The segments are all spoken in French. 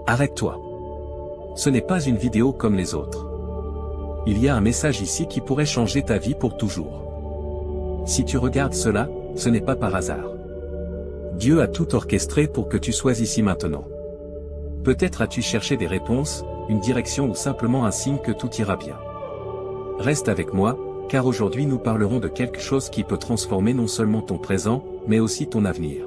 Arrête-toi. Ce n'est pas une vidéo comme les autres. Il y a un message ici qui pourrait changer ta vie pour toujours. Si tu regardes cela, ce n'est pas par hasard. Dieu a tout orchestré pour que tu sois ici maintenant. Peut-être as-tu cherché des réponses, une direction ou simplement un signe que tout ira bien. Reste avec moi, car aujourd'hui nous parlerons de quelque chose qui peut transformer non seulement ton présent, mais aussi ton avenir.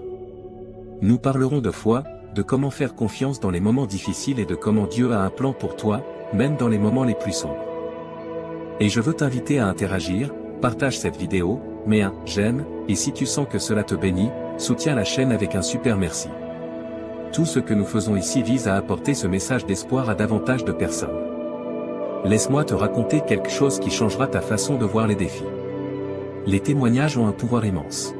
Nous parlerons de foi, de comment faire confiance dans les moments difficiles et de comment Dieu a un plan pour toi, même dans les moments les plus sombres. Et je veux t'inviter à interagir, partage cette vidéo, mets un « j'aime » et si tu sens que cela te bénit, soutiens la chaîne avec un super merci. Tout ce que nous faisons ici vise à apporter ce message d'espoir à davantage de personnes. Laisse-moi te raconter quelque chose qui changera ta façon de voir les défis. Les témoignages ont un pouvoir immense.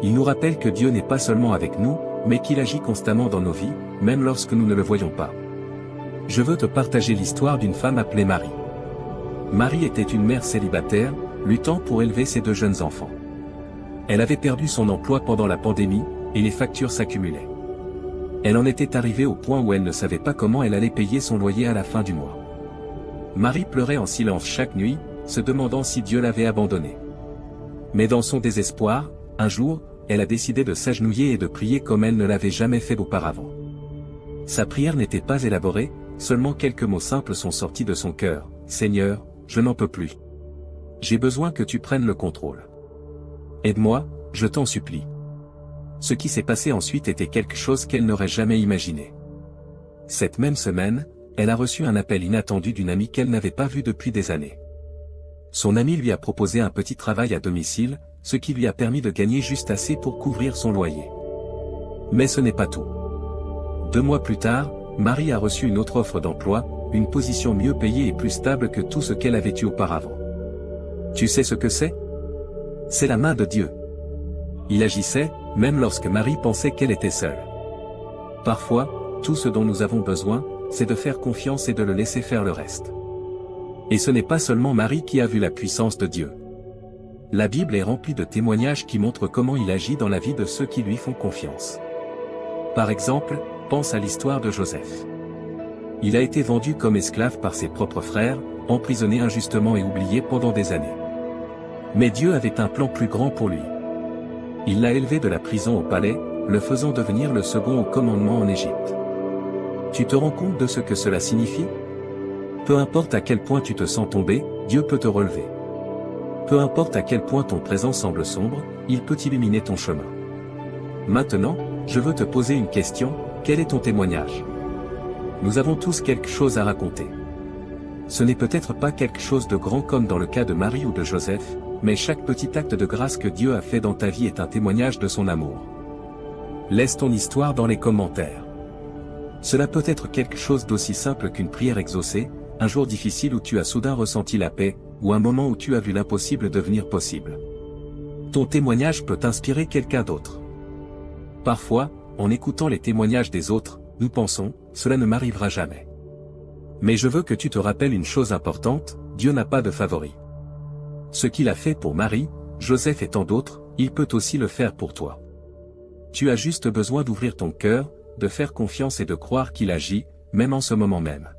Ils nous rappellent que Dieu n'est pas seulement avec nous, mais qu'il agit constamment dans nos vies, même lorsque nous ne le voyons pas. Je veux te partager l'histoire d'une femme appelée Marie. Marie était une mère célibataire, luttant pour élever ses 2 jeunes enfants. Elle avait perdu son emploi pendant la pandémie, et les factures s'accumulaient. Elle en était arrivée au point où elle ne savait pas comment elle allait payer son loyer à la fin du mois. Marie pleurait en silence chaque nuit, se demandant si Dieu l'avait abandonnée. Mais dans son désespoir, un jour, elle a décidé de s'agenouiller et de prier comme elle ne l'avait jamais fait auparavant. Sa prière n'était pas élaborée, seulement quelques mots simples sont sortis de son cœur. « Seigneur, je n'en peux plus. J'ai besoin que tu prennes le contrôle. Aide-moi, je t'en supplie. » Ce qui s'est passé ensuite était quelque chose qu'elle n'aurait jamais imaginé. Cette même semaine, elle a reçu un appel inattendu d'une amie qu'elle n'avait pas vue depuis des années. Son amie lui a proposé un petit travail à domicile, ce qui lui a permis de gagner juste assez pour couvrir son loyer. Mais ce n'est pas tout. 2 mois plus tard, Marie a reçu une autre offre d'emploi, une position mieux payée et plus stable que tout ce qu'elle avait eu auparavant. Tu sais ce que c'est? C'est la main de Dieu. Il agissait, même lorsque Marie pensait qu'elle était seule. Parfois, tout ce dont nous avons besoin, c'est de faire confiance et de le laisser faire le reste. Et ce n'est pas seulement Marie qui a vu la puissance de Dieu. La Bible est remplie de témoignages qui montrent comment il agit dans la vie de ceux qui lui font confiance. Par exemple, pense à l'histoire de Joseph. Il a été vendu comme esclave par ses propres frères, emprisonné injustement et oublié pendant des années. Mais Dieu avait un plan plus grand pour lui. Il l'a élevé de la prison au palais, le faisant devenir le second au commandement en Égypte. Tu te rends compte de ce que cela signifie? Peu importe à quel point tu te sens tomber, Dieu peut te relever. Peu importe à quel point ton présent semble sombre, il peut illuminer ton chemin. Maintenant, je veux te poser une question, quel est ton témoignage? Nous avons tous quelque chose à raconter. Ce n'est peut-être pas quelque chose de grand comme dans le cas de Marie ou de Joseph, mais chaque petit acte de grâce que Dieu a fait dans ta vie est un témoignage de son amour. Laisse ton histoire dans les commentaires. Cela peut être quelque chose d'aussi simple qu'une prière exaucée, un jour difficile où tu as soudain ressenti la paix, ou un moment où tu as vu l'impossible devenir possible. Ton témoignage peut inspirer quelqu'un d'autre. Parfois, en écoutant les témoignages des autres, nous pensons, cela ne m'arrivera jamais. Mais je veux que tu te rappelles une chose importante, Dieu n'a pas de favoris. Ce qu'il a fait pour Marie, Joseph et tant d'autres, il peut aussi le faire pour toi. Tu as juste besoin d'ouvrir ton cœur, de faire confiance et de croire qu'il agit, même en ce moment même.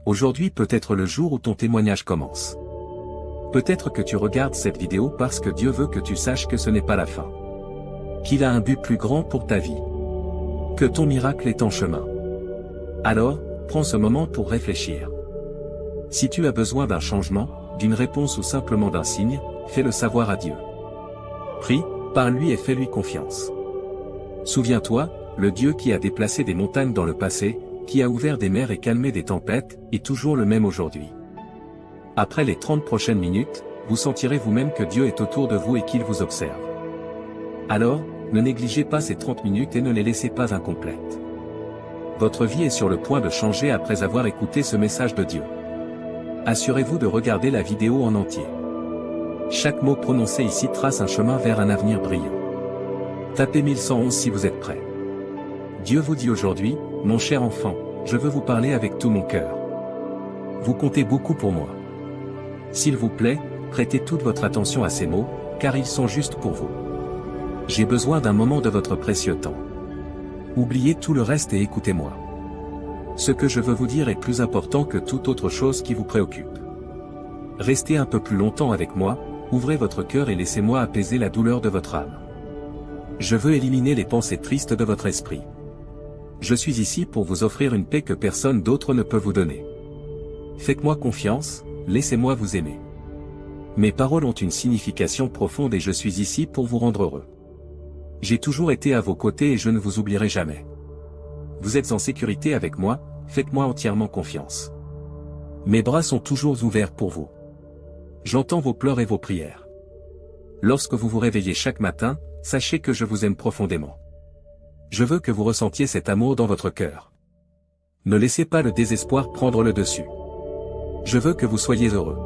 Aujourd'hui peut être le jour où ton témoignage commence. Peut-être que tu regardes cette vidéo parce que Dieu veut que tu saches que ce n'est pas la fin. Qu'il a un but plus grand pour ta vie. Que ton miracle est en chemin. Alors, prends ce moment pour réfléchir. Si tu as besoin d'un changement, d'une réponse ou simplement d'un signe, fais-le savoir à Dieu. Prie, parle-lui et fais-lui confiance. Souviens-toi, le Dieu qui a déplacé des montagnes dans le passé, qui a ouvert des mers et calmé des tempêtes, est toujours le même aujourd'hui. Après les 30 prochaines minutes, vous sentirez vous-même que Dieu est autour de vous et qu'il vous observe. Alors, ne négligez pas ces 30 minutes et ne les laissez pas incomplètes. Votre vie est sur le point de changer après avoir écouté ce message de Dieu. Assurez-vous de regarder la vidéo en entier. Chaque mot prononcé ici trace un chemin vers un avenir brillant. Tapez 1111 si vous êtes prêt. Dieu vous dit aujourd'hui, mon cher enfant, je veux vous parler avec tout mon cœur. Vous comptez beaucoup pour moi. S'il vous plaît, prêtez toute votre attention à ces mots, car ils sont justes pour vous. J'ai besoin d'un moment de votre précieux temps. Oubliez tout le reste et écoutez-moi. Ce que je veux vous dire est plus important que toute autre chose qui vous préoccupe. Restez un peu plus longtemps avec moi, ouvrez votre cœur et laissez-moi apaiser la douleur de votre âme. Je veux éliminer les pensées tristes de votre esprit. Je suis ici pour vous offrir une paix que personne d'autre ne peut vous donner. Faites-moi confiance, laissez-moi vous aimer. Mes paroles ont une signification profonde et je suis ici pour vous rendre heureux. J'ai toujours été à vos côtés et je ne vous oublierai jamais. Vous êtes en sécurité avec moi, faites-moi entièrement confiance. Mes bras sont toujours ouverts pour vous. J'entends vos pleurs et vos prières. Lorsque vous vous réveillez chaque matin, sachez que je vous aime profondément. Je veux que vous ressentiez cet amour dans votre cœur. Ne laissez pas le désespoir prendre le dessus. Je veux que vous soyez heureux.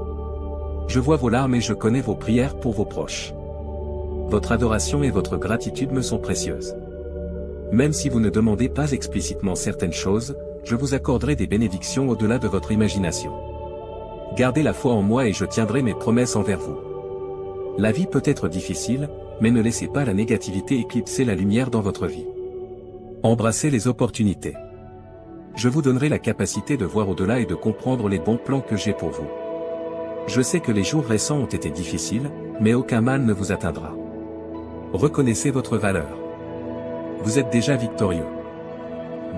Je vois vos larmes et je connais vos prières pour vos proches. Votre adoration et votre gratitude me sont précieuses. Même si vous ne demandez pas explicitement certaines choses, je vous accorderai des bénédictions au-delà de votre imagination. Gardez la foi en moi et je tiendrai mes promesses envers vous. La vie peut être difficile, mais ne laissez pas la négativité éclipser la lumière dans votre vie. Embrassez les opportunités. Je vous donnerai la capacité de voir au-delà et de comprendre les bons plans que j'ai pour vous. Je sais que les jours récents ont été difficiles, mais aucun mal ne vous atteindra. Reconnaissez votre valeur. Vous êtes déjà victorieux.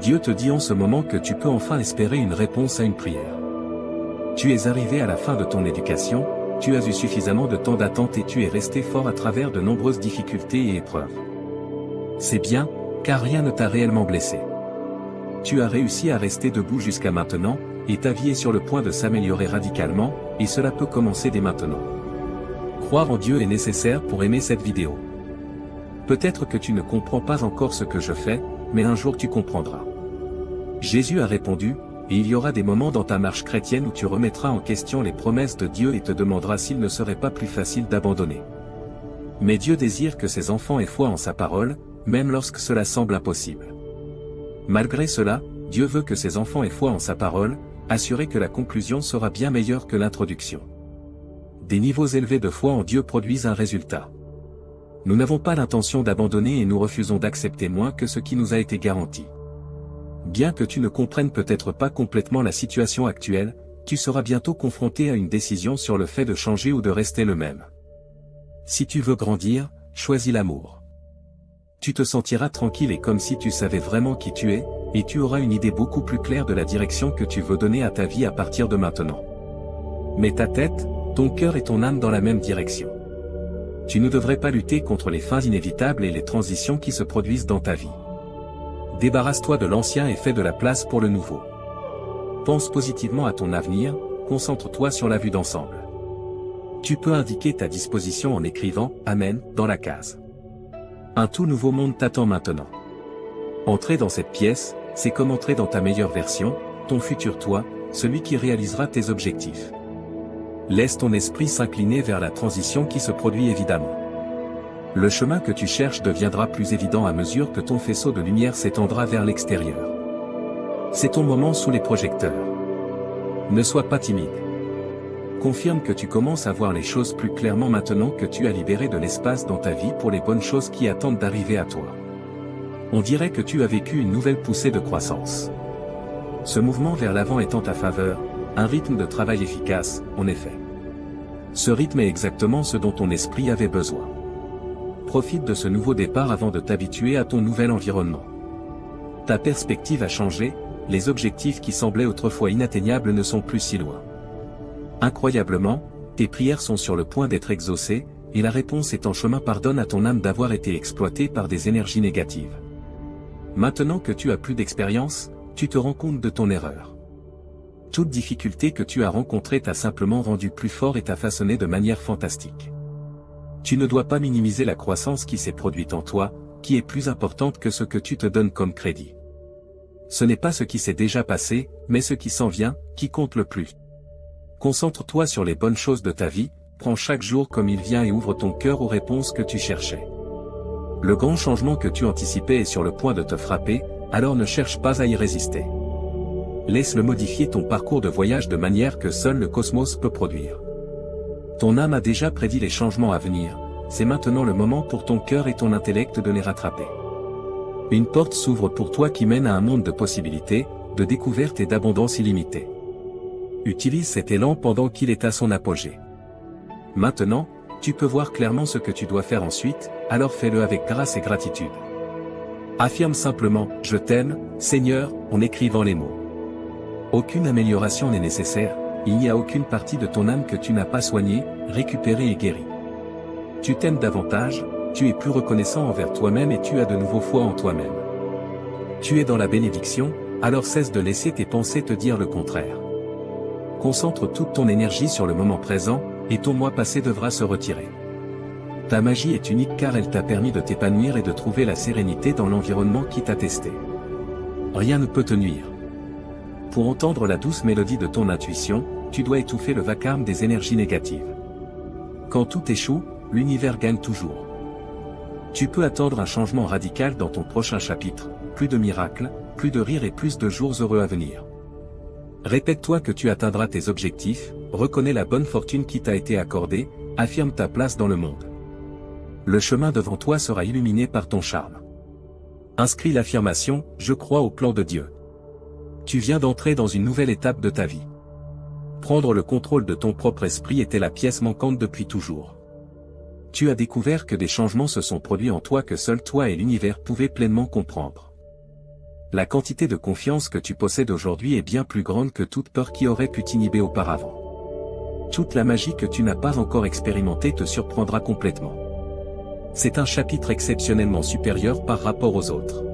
Dieu te dit en ce moment que tu peux enfin espérer une réponse à une prière. Tu es arrivé à la fin de ton éducation, tu as eu suffisamment de temps d'attente et tu es resté fort à travers de nombreuses difficultés et épreuves. C'est bien, car rien ne t'a réellement blessé. Tu as réussi à rester debout jusqu'à maintenant, et ta vie est sur le point de s'améliorer radicalement, et cela peut commencer dès maintenant. Croire en Dieu est nécessaire pour aimer cette vidéo. Peut-être que tu ne comprends pas encore ce que je fais, mais un jour tu comprendras. Jésus a répondu, et il y aura des moments dans ta marche chrétienne où tu remettras en question les promesses de Dieu et te demanderas s'il ne serait pas plus facile d'abandonner. Mais Dieu désire que ses enfants aient foi en sa parole, même lorsque cela semble impossible. Malgré cela, Dieu veut que ses enfants aient foi en sa parole, assuré que la conclusion sera bien meilleure que l'introduction. Des niveaux élevés de foi en Dieu produisent un résultat. Nous n'avons pas l'intention d'abandonner et nous refusons d'accepter moins que ce qui nous a été garanti. Bien que tu ne comprennes peut-être pas complètement la situation actuelle, tu seras bientôt confronté à une décision sur le fait de changer ou de rester le même. Si tu veux grandir, choisis l'amour. Tu te sentiras tranquille et comme si tu savais vraiment qui tu es, et tu auras une idée beaucoup plus claire de la direction que tu veux donner à ta vie à partir de maintenant. Mets ta tête, ton cœur et ton âme dans la même direction. Tu ne devrais pas lutter contre les fins inévitables et les transitions qui se produisent dans ta vie. Débarrasse-toi de l'ancien et fais de la place pour le nouveau. Pense positivement à ton avenir, concentre-toi sur la vue d'ensemble. Tu peux indiquer ta disposition en écrivant « Amen » dans la case. Un tout nouveau monde t'attend maintenant. Entrer dans cette pièce, c'est comme entrer dans ta meilleure version, ton futur toi, celui qui réalisera tes objectifs. Laisse ton esprit s'incliner vers la transition qui se produit évidemment. Le chemin que tu cherches deviendra plus évident à mesure que ton faisceau de lumière s'étendra vers l'extérieur. C'est ton moment sous les projecteurs. Ne sois pas timide. Confirme que tu commences à voir les choses plus clairement maintenant que tu as libéré de l'espace dans ta vie pour les bonnes choses qui attendent d'arriver à toi. On dirait que tu as vécu une nouvelle poussée de croissance. Ce mouvement vers l'avant est en ta faveur, un rythme de travail efficace, en effet. Ce rythme est exactement ce dont ton esprit avait besoin. Profite de ce nouveau départ avant de t'habituer à ton nouvel environnement. Ta perspective a changé, les objectifs qui semblaient autrefois inatteignables ne sont plus si loin. Incroyablement, tes prières sont sur le point d'être exaucées, et la réponse est en chemin. Pardonne à ton âme d'avoir été exploitée par des énergies négatives. Maintenant que tu as plus d'expérience, tu te rends compte de ton erreur. Toute difficulté que tu as rencontrée t'a simplement rendu plus fort et t'a façonné de manière fantastique. Tu ne dois pas minimiser la croissance qui s'est produite en toi, qui est plus importante que ce que tu te donnes comme crédit. Ce n'est pas ce qui s'est déjà passé, mais ce qui s'en vient, qui compte le plus. Concentre-toi sur les bonnes choses de ta vie, prends chaque jour comme il vient et ouvre ton cœur aux réponses que tu cherchais. Le grand changement que tu anticipais est sur le point de te frapper, alors ne cherche pas à y résister. Laisse-le modifier ton parcours de voyage de manière que seul le cosmos peut produire. Ton âme a déjà prédit les changements à venir, c'est maintenant le moment pour ton cœur et ton intellect de les rattraper. Une porte s'ouvre pour toi qui mène à un monde de possibilités, de découverte et d'abondance illimitée. Utilise cet élan pendant qu'il est à son apogée. Maintenant, tu peux voir clairement ce que tu dois faire ensuite, alors fais-le avec grâce et gratitude. Affirme simplement « Je t'aime, Seigneur » en écrivant les mots. Aucune amélioration n'est nécessaire, il n'y a aucune partie de ton âme que tu n'as pas soignée, récupérée et guérie. Tu t'aimes davantage, tu es plus reconnaissant envers toi-même et tu as de nouveau foi en toi-même. Tu es dans la bénédiction, alors cesse de laisser tes pensées te dire le contraire. Concentre toute ton énergie sur le moment présent, et ton moi passé devra se retirer. Ta magie est unique car elle t'a permis de t'épanouir et de trouver la sérénité dans l'environnement qui t'a testé. Rien ne peut te nuire. Pour entendre la douce mélodie de ton intuition, tu dois étouffer le vacarme des énergies négatives. Quand tout échoue, l'univers gagne toujours. Tu peux attendre un changement radical dans ton prochain chapitre, plus de miracles, plus de rires et plus de jours heureux à venir. Répète-toi que tu atteindras tes objectifs, reconnais la bonne fortune qui t'a été accordée, affirme ta place dans le monde. Le chemin devant toi sera illuminé par ton charme. Inscris l'affirmation « Je crois au plan de Dieu ». Tu viens d'entrer dans une nouvelle étape de ta vie. Prendre le contrôle de ton propre esprit était la pièce manquante depuis toujours. Tu as découvert que des changements se sont produits en toi que seul toi et l'univers pouvaient pleinement comprendre. La quantité de confiance que tu possèdes aujourd'hui est bien plus grande que toute peur qui aurait pu t'inhiber auparavant. Toute la magie que tu n'as pas encore expérimentée te surprendra complètement. C'est un chapitre exceptionnellement supérieur par rapport aux autres.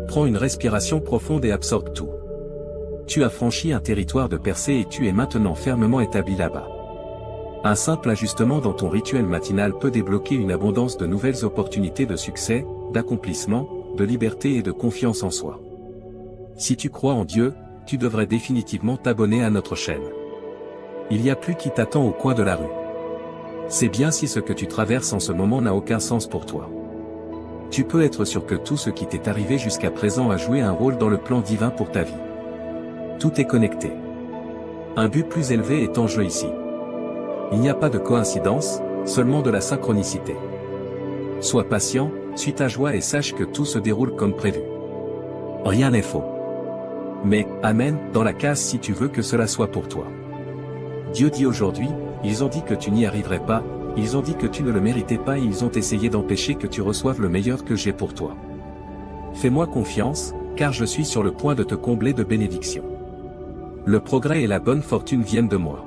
Prends une respiration profonde et absorbe tout. Tu as franchi un territoire de percée et tu es maintenant fermement établi là-bas. Un simple ajustement dans ton rituel matinal peut débloquer une abondance de nouvelles opportunités de succès, d'accomplissement, de liberté et de confiance en soi. Si tu crois en Dieu, tu devrais définitivement t'abonner à notre chaîne. Il y a plus qui t'attend au coin de la rue. C'est bien si ce que tu traverses en ce moment n'a aucun sens pour toi. Tu peux être sûr que tout ce qui t'est arrivé jusqu'à présent a joué un rôle dans le plan divin pour ta vie. Tout est connecté. Un but plus élevé est en jeu ici. Il n'y a pas de coïncidence, seulement de la synchronicité. Sois patient, suis ta joie et sache que tout se déroule comme prévu. Rien n'est faux. Mais, amen, dans la case si tu veux que cela soit pour toi. Dieu dit aujourd'hui, ils ont dit que tu n'y arriverais pas, ils ont dit que tu ne le méritais pas et ils ont essayé d'empêcher que tu reçoives le meilleur que j'ai pour toi. Fais-moi confiance, car je suis sur le point de te combler de bénédictions. Le progrès et la bonne fortune viennent de moi.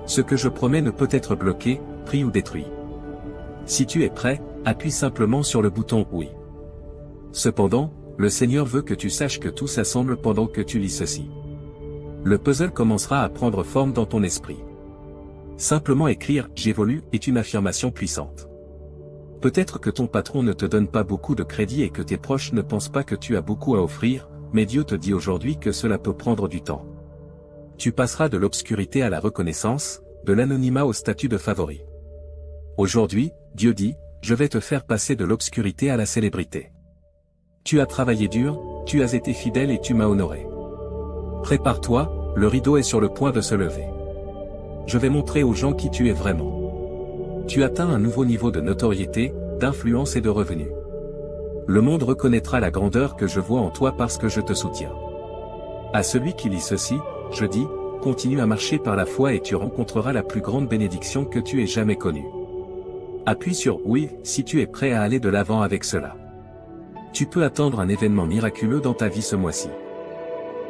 Ce que je promets ne peut être bloqué, pris ou détruit. Si tu es prêt, appuie simplement sur le bouton « Oui ». Cependant, le Seigneur veut que tu saches que tout s'assemble pendant que tu lis ceci. Le puzzle commencera à prendre forme dans ton esprit. Simplement écrire « J'évolue » est une affirmation puissante. Peut-être que ton patron ne te donne pas beaucoup de crédit et que tes proches ne pensent pas que tu as beaucoup à offrir, mais Dieu te dit aujourd'hui que cela peut prendre du temps. Tu passeras de l'obscurité à la reconnaissance, de l'anonymat au statut de favori. Aujourd'hui, Dieu dit, je vais te faire passer de l'obscurité à la célébrité. Tu as travaillé dur, tu as été fidèle et tu m'as honoré. Prépare-toi, le rideau est sur le point de se lever. Je vais montrer aux gens qui tu es vraiment. Tu atteins un nouveau niveau de notoriété, d'influence et de revenus. Le monde reconnaîtra la grandeur que je vois en toi parce que je te soutiens. À celui qui lit ceci, je dis, continue à marcher par la foi et tu rencontreras la plus grande bénédiction que tu aies jamais connue. Appuie sur « Oui » si tu es prêt à aller de l'avant avec cela. Tu peux attendre un événement miraculeux dans ta vie ce mois-ci.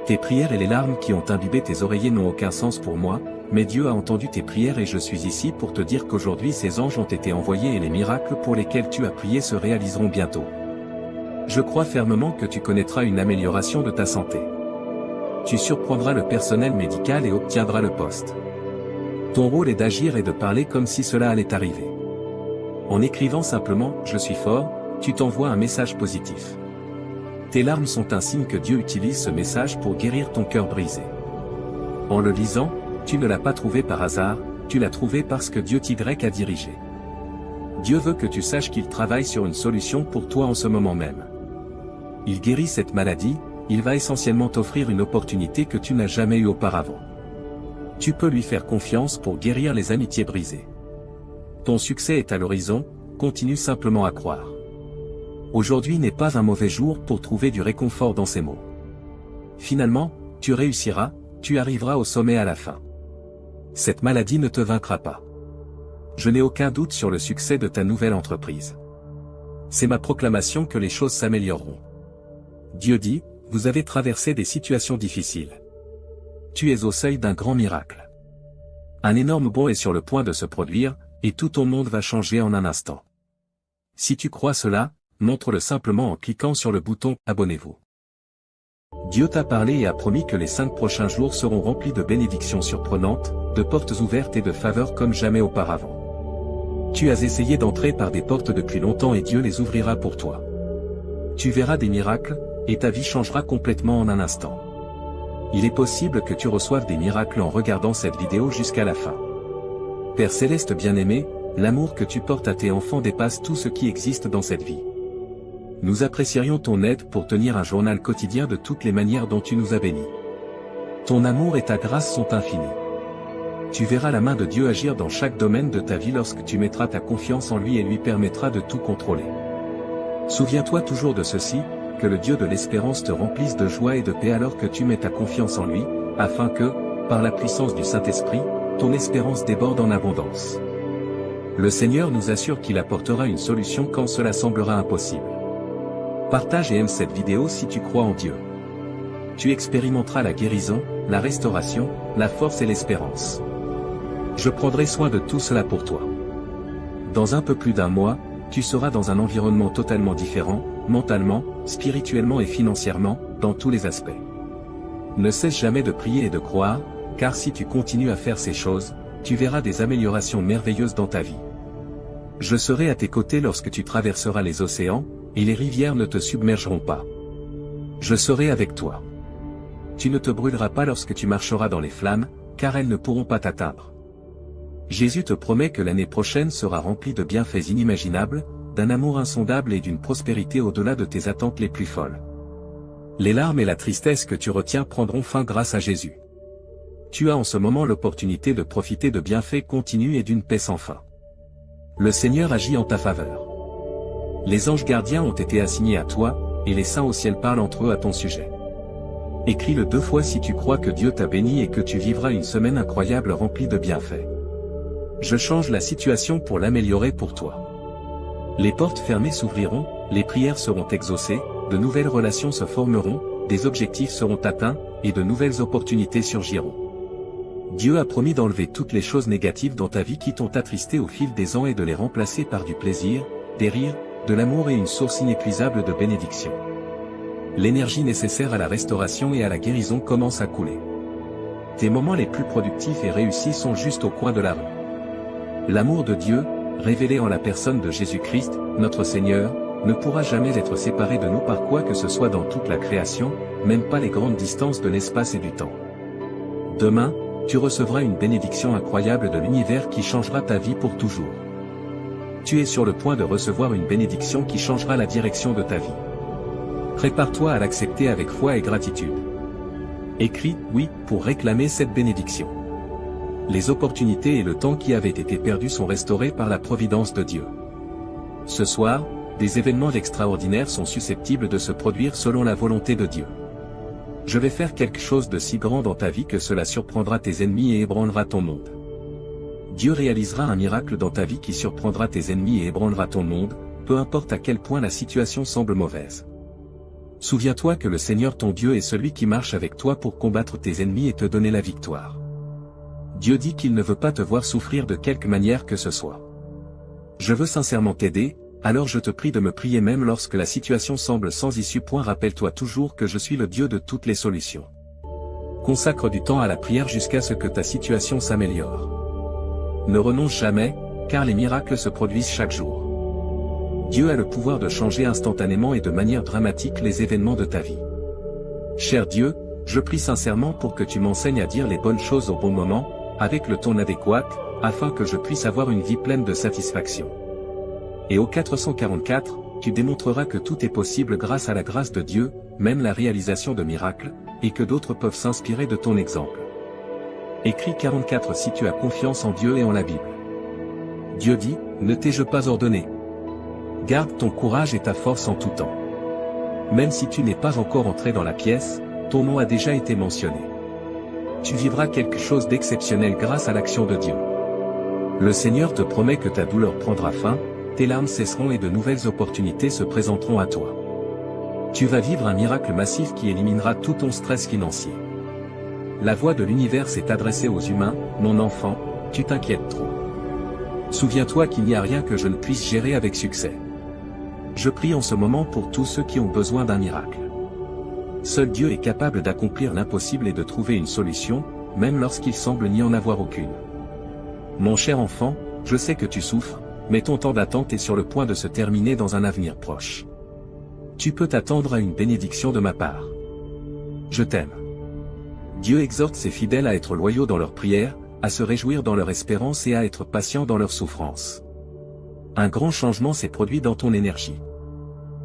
Tes prières et les larmes qui ont imbibé tes oreillers n'ont aucun sens pour moi, mais Dieu a entendu tes prières et je suis ici pour te dire qu'aujourd'hui ces anges ont été envoyés et les miracles pour lesquels tu as prié se réaliseront bientôt. Je crois fermement que tu connaîtras une amélioration de ta santé. Tu surprendras le personnel médical et obtiendras le poste. Ton rôle est d'agir et de parler comme si cela allait arriver. En écrivant simplement « Je suis fort », tu t'envoies un message positif. Tes larmes sont un signe que Dieu utilise ce message pour guérir ton cœur brisé. En le lisant, tu ne l'as pas trouvé par hasard, tu l'as trouvé parce que Dieu t'y a dirigé. Dieu veut que tu saches qu'il travaille sur une solution pour toi en ce moment même. Il guérit cette maladie, il va essentiellement t'offrir une opportunité que tu n'as jamais eue auparavant. Tu peux lui faire confiance pour guérir les amitiés brisées. Ton succès est à l'horizon, continue simplement à croire. Aujourd'hui n'est pas un mauvais jour pour trouver du réconfort dans ces mots. Finalement, tu réussiras, tu arriveras au sommet à la fin. Cette maladie ne te vaincra pas. Je n'ai aucun doute sur le succès de ta nouvelle entreprise. C'est ma proclamation que les choses s'amélioreront. Dieu dit, vous avez traversé des situations difficiles. Tu es au seuil d'un grand miracle. Un énorme bond est sur le point de se produire, et tout ton monde va changer en un instant. Si tu crois cela, montre-le simplement en cliquant sur le bouton « Abonnez-vous ». Dieu t'a parlé et a promis que les 5 prochains jours seront remplis de bénédictions surprenantes, de portes ouvertes et de faveurs comme jamais auparavant. Tu as essayé d'entrer par des portes depuis longtemps et Dieu les ouvrira pour toi. Tu verras des miracles, et ta vie changera complètement en un instant. Il est possible que tu reçoives des miracles en regardant cette vidéo jusqu'à la fin. Père Céleste bien-aimé, l'amour que tu portes à tes enfants dépasse tout ce qui existe dans cette vie. Nous apprécierions ton aide pour tenir un journal quotidien de toutes les manières dont tu nous as bénis. Ton amour et ta grâce sont infinis. Tu verras la main de Dieu agir dans chaque domaine de ta vie lorsque tu mettras ta confiance en lui et lui permettra de tout contrôler. Souviens-toi toujours de ceci, que le Dieu de l'espérance te remplisse de joie et de paix alors que tu mets ta confiance en lui, afin que, par la puissance du Saint-Esprit, ton espérance déborde en abondance. Le Seigneur nous assure qu'il apportera une solution quand cela semblera impossible. Partage et aime cette vidéo si tu crois en Dieu. Tu expérimenteras la guérison, la restauration, la force et l'espérance. Je prendrai soin de tout cela pour toi. Dans un peu plus d'un mois, tu seras dans un environnement totalement différent, mentalement, spirituellement et financièrement, dans tous les aspects. Ne cesse jamais de prier et de croire, car si tu continues à faire ces choses, tu verras des améliorations merveilleuses dans ta vie. Je serai à tes côtés lorsque tu traverseras les océans, et les rivières ne te submergeront pas. Je serai avec toi. Tu ne te brûleras pas lorsque tu marcheras dans les flammes, car elles ne pourront pas t'atteindre. Jésus te promet que l'année prochaine sera remplie de bienfaits inimaginables, d'un amour insondable et d'une prospérité au-delà de tes attentes les plus folles. Les larmes et la tristesse que tu retiens prendront fin grâce à Jésus. Tu as en ce moment l'opportunité de profiter de bienfaits continus et d'une paix sans fin. Le Seigneur agit en ta faveur. Les anges gardiens ont été assignés à toi, et les saints au ciel parlent entre eux à ton sujet. Écris-le 2 fois si tu crois que Dieu t'a béni et que tu vivras une semaine incroyable remplie de bienfaits. Je change la situation pour l'améliorer pour toi. Les portes fermées s'ouvriront, les prières seront exaucées, de nouvelles relations se formeront, des objectifs seront atteints, et de nouvelles opportunités surgiront. Dieu a promis d'enlever toutes les choses négatives dans ta vie qui t'ont attristé au fil des ans et de les remplacer par du plaisir, des rires, de l'amour et une source inépuisable de bénédiction. L'énergie nécessaire à la restauration et à la guérison commence à couler. Tes moments les plus productifs et réussis sont juste au coin de la rue. L'amour de Dieu, révélé en la personne de Jésus-Christ, notre Seigneur, ne pourra jamais être séparé de nous par quoi que ce soit dans toute la création, même pas les grandes distances de l'espace et du temps. Demain, tu recevras une bénédiction incroyable de l'univers qui changera ta vie pour toujours. Tu es sur le point de recevoir une bénédiction qui changera la direction de ta vie. Prépare-toi à l'accepter avec foi et gratitude. Écris « Oui » pour réclamer cette bénédiction. Les opportunités et le temps qui avaient été perdus sont restaurés par la providence de Dieu. Ce soir, des événements extraordinaires sont susceptibles de se produire selon la volonté de Dieu. Je vais faire quelque chose de si grand dans ta vie que cela surprendra tes ennemis et ébranlera ton monde. Dieu réalisera un miracle dans ta vie qui surprendra tes ennemis et ébranlera ton monde, peu importe à quel point la situation semble mauvaise. Souviens-toi que le Seigneur ton Dieu est celui qui marche avec toi pour combattre tes ennemis et te donner la victoire. Dieu dit qu'il ne veut pas te voir souffrir de quelque manière que ce soit. Je veux sincèrement t'aider, alors je te prie de me prier même lorsque la situation semble sans issue. Rappelle-toi toujours que je suis le Dieu de toutes les solutions. Consacre du temps à la prière jusqu'à ce que ta situation s'améliore. Ne renonce jamais, car les miracles se produisent chaque jour. Dieu a le pouvoir de changer instantanément et de manière dramatique les événements de ta vie. Cher Dieu, je prie sincèrement pour que tu m'enseignes à dire les bonnes choses au bon moment, avec le ton adéquat, afin que je puisse avoir une vie pleine de satisfaction. Et au 444, tu démontreras que tout est possible grâce à la grâce de Dieu, même la réalisation de miracles, et que d'autres peuvent s'inspirer de ton exemple. Écris 44 si tu as confiance en Dieu et en la Bible. Dieu dit, ne t'ai-je pas ordonné? Garde ton courage et ta force en tout temps. Même si tu n'es pas encore entré dans la pièce, ton nom a déjà été mentionné. Tu vivras quelque chose d'exceptionnel grâce à l'action de Dieu. Le Seigneur te promet que ta douleur prendra fin, tes larmes cesseront et de nouvelles opportunités se présenteront à toi. Tu vas vivre un miracle massif qui éliminera tout ton stress financier. La voix de l'univers s'est adressée aux humains, mon enfant, tu t'inquiètes trop. Souviens-toi qu'il n'y a rien que je ne puisse gérer avec succès. Je prie en ce moment pour tous ceux qui ont besoin d'un miracle. Seul Dieu est capable d'accomplir l'impossible et de trouver une solution, même lorsqu'il semble n'y en avoir aucune. Mon cher enfant, je sais que tu souffres, mais ton temps d'attente est sur le point de se terminer dans un avenir proche. Tu peux t'attendre à une bénédiction de ma part. Je t'aime. Dieu exhorte ses fidèles à être loyaux dans leurs prières, à se réjouir dans leur espérance et à être patients dans leur souffrance. Un grand changement s'est produit dans ton énergie.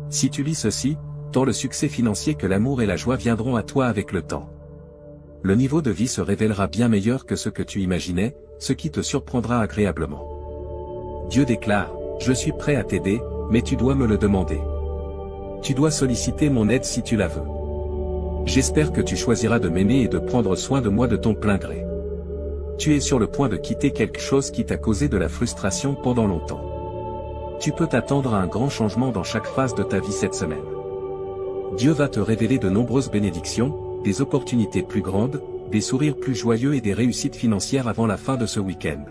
Si tu lis ceci, tant le succès financier que l'amour et la joie viendront à toi avec le temps. Le niveau de vie se révélera bien meilleur que ce que tu imaginais, ce qui te surprendra agréablement. Dieu déclare, je suis prêt à t'aider, mais tu dois me le demander. Tu dois solliciter mon aide si tu la veux. J'espère que tu choisiras de m'aimer et de prendre soin de moi de ton plein gré. Tu es sur le point de quitter quelque chose qui t'a causé de la frustration pendant longtemps. Tu peux t'attendre à un grand changement dans chaque phase de ta vie cette semaine. Dieu va te révéler de nombreuses bénédictions, des opportunités plus grandes, des sourires plus joyeux et des réussites financières avant la fin de ce week-end.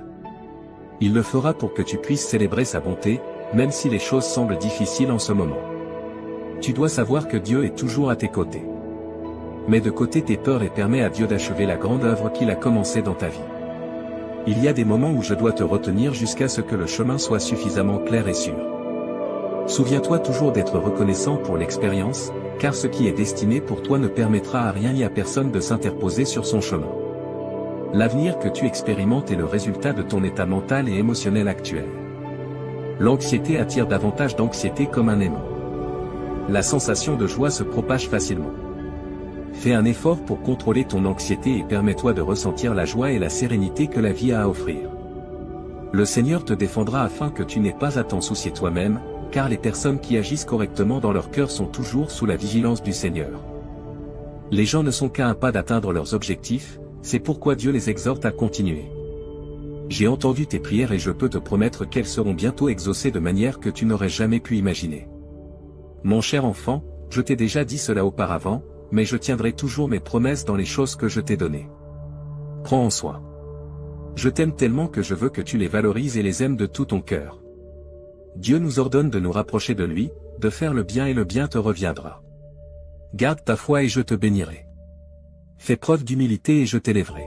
Il le fera pour que tu puisses célébrer sa bonté, même si les choses semblent difficiles en ce moment. Tu dois savoir que Dieu est toujours à tes côtés. Mets de côté tes peurs et permets à Dieu d'achever la grande œuvre qu'il a commencée dans ta vie. Il y a des moments où je dois te retenir jusqu'à ce que le chemin soit suffisamment clair et sûr. Souviens-toi toujours d'être reconnaissant pour l'expérience, car ce qui est destiné pour toi ne permettra à rien ni à personne de s'interposer sur son chemin. L'avenir que tu expérimentes est le résultat de ton état mental et émotionnel actuel. L'anxiété attire davantage d'anxiété comme un aimant. La sensation de joie se propage facilement. Fais un effort pour contrôler ton anxiété et permets-toi de ressentir la joie et la sérénité que la vie a à offrir. Le Seigneur te défendra afin que tu n'aies pas à t'en soucier toi-même, car les personnes qui agissent correctement dans leur cœur sont toujours sous la vigilance du Seigneur. Les gens ne sont qu'à un pas d'atteindre leurs objectifs, c'est pourquoi Dieu les exhorte à continuer. J'ai entendu tes prières et je peux te promettre qu'elles seront bientôt exaucées de manière que tu n'aurais jamais pu imaginer. Mon cher enfant, je t'ai déjà dit cela auparavant, mais je tiendrai toujours mes promesses dans les choses que je t'ai données. Prends en soin. Je t'aime tellement que je veux que tu les valorises et les aimes de tout ton cœur. Dieu nous ordonne de nous rapprocher de lui, de faire le bien et le bien te reviendra. Garde ta foi et je te bénirai. Fais preuve d'humilité et je t'élèverai.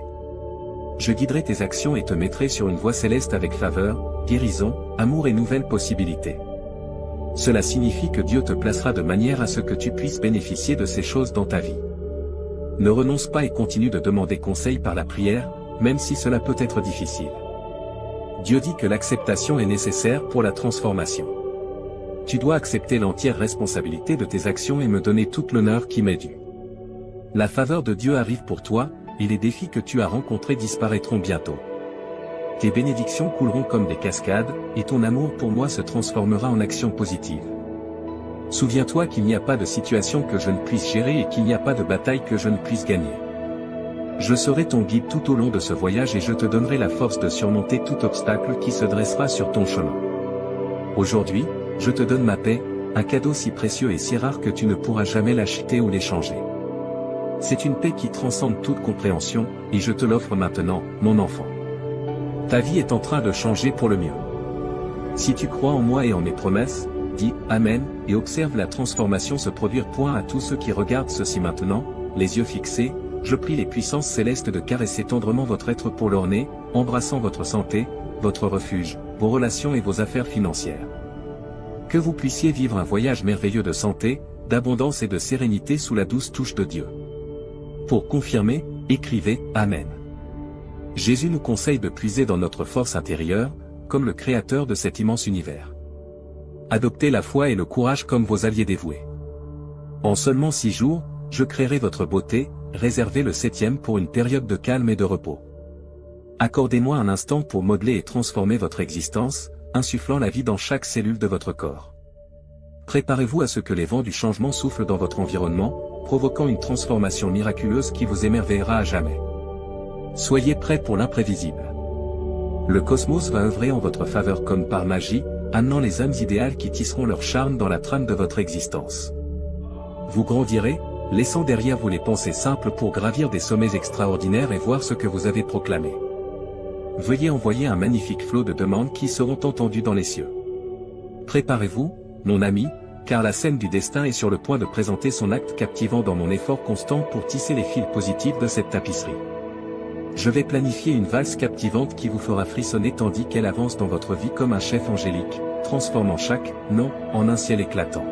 Je guiderai tes actions et te mettrai sur une voie céleste avec faveur, guérison, amour et nouvelles possibilités. Cela signifie que Dieu te placera de manière à ce que tu puisses bénéficier de ces choses dans ta vie. Ne renonce pas et continue de demander conseil par la prière, même si cela peut être difficile. Dieu dit que l'acceptation est nécessaire pour la transformation. Tu dois accepter l'entière responsabilité de tes actions et me donner toute l'honneur qui m'est due. La faveur de Dieu arrive pour toi, et les défis que tu as rencontrés disparaîtront bientôt. Tes bénédictions couleront comme des cascades, et ton amour pour moi se transformera en action positive. Souviens-toi qu'il n'y a pas de situation que je ne puisse gérer et qu'il n'y a pas de bataille que je ne puisse gagner. Je serai ton guide tout au long de ce voyage et je te donnerai la force de surmonter tout obstacle qui se dressera sur ton chemin. Aujourd'hui, je te donne ma paix, un cadeau si précieux et si rare que tu ne pourras jamais l'acheter ou l'échanger. C'est une paix qui transcende toute compréhension, et je te l'offre maintenant, mon enfant. Ta vie est en train de changer pour le mieux. Si tu crois en moi et en mes promesses, dis « Amen » et observe la transformation se produire. À tous ceux qui regardent ceci maintenant, les yeux fixés, je prie les puissances célestes de caresser tendrement votre être pour l'orner, embrassant votre santé, votre refuge, vos relations et vos affaires financières. Que vous puissiez vivre un voyage merveilleux de santé, d'abondance et de sérénité sous la douce touche de Dieu. Pour confirmer, écrivez « Amen ». Jésus nous conseille de puiser dans notre force intérieure, comme le créateur de cet immense univers. Adoptez la foi et le courage comme vos alliés dévoués. En seulement 6 jours, je créerai votre beauté, réservez le 7e pour une période de calme et de repos. Accordez-moi un instant pour modeler et transformer votre existence, insufflant la vie dans chaque cellule de votre corps. Préparez-vous à ce que les vents du changement soufflent dans votre environnement, provoquant une transformation miraculeuse qui vous émerveillera à jamais. Soyez prêts pour l'imprévisible. Le cosmos va œuvrer en votre faveur comme par magie, amenant les âmes idéales qui tisseront leur charme dans la trame de votre existence. Vous grandirez, laissant derrière vous les pensées simples pour gravir des sommets extraordinaires et voir ce que vous avez proclamé. Veuillez envoyer un magnifique flot de demandes qui seront entendues dans les cieux. Préparez-vous, mon ami, car la scène du destin est sur le point de présenter son acte captivant dans mon effort constant pour tisser les fils positifs de cette tapisserie. Je vais planifier une valse captivante qui vous fera frissonner tandis qu'elle avance dans votre vie comme un chef angélique, transformant chaque « non » en un ciel éclatant.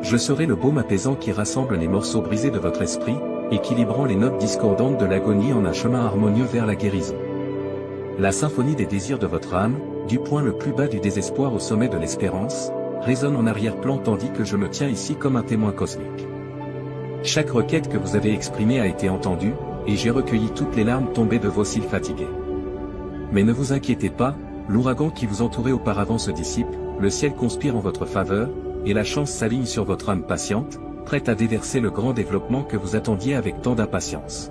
Je serai le baume apaisant qui rassemble les morceaux brisés de votre esprit, équilibrant les notes discordantes de l'agonie en un chemin harmonieux vers la guérison. La symphonie des désirs de votre âme, du point le plus bas du désespoir au sommet de l'espérance, résonne en arrière-plan tandis que je me tiens ici comme un témoin cosmique. Chaque requête que vous avez exprimée a été entendue, et j'ai recueilli toutes les larmes tombées de vos cils fatigués. Mais ne vous inquiétez pas, l'ouragan qui vous entourait auparavant se dissipe, le ciel conspire en votre faveur, et la chance s'aligne sur votre âme patiente, prête à déverser le grand développement que vous attendiez avec tant d'impatience.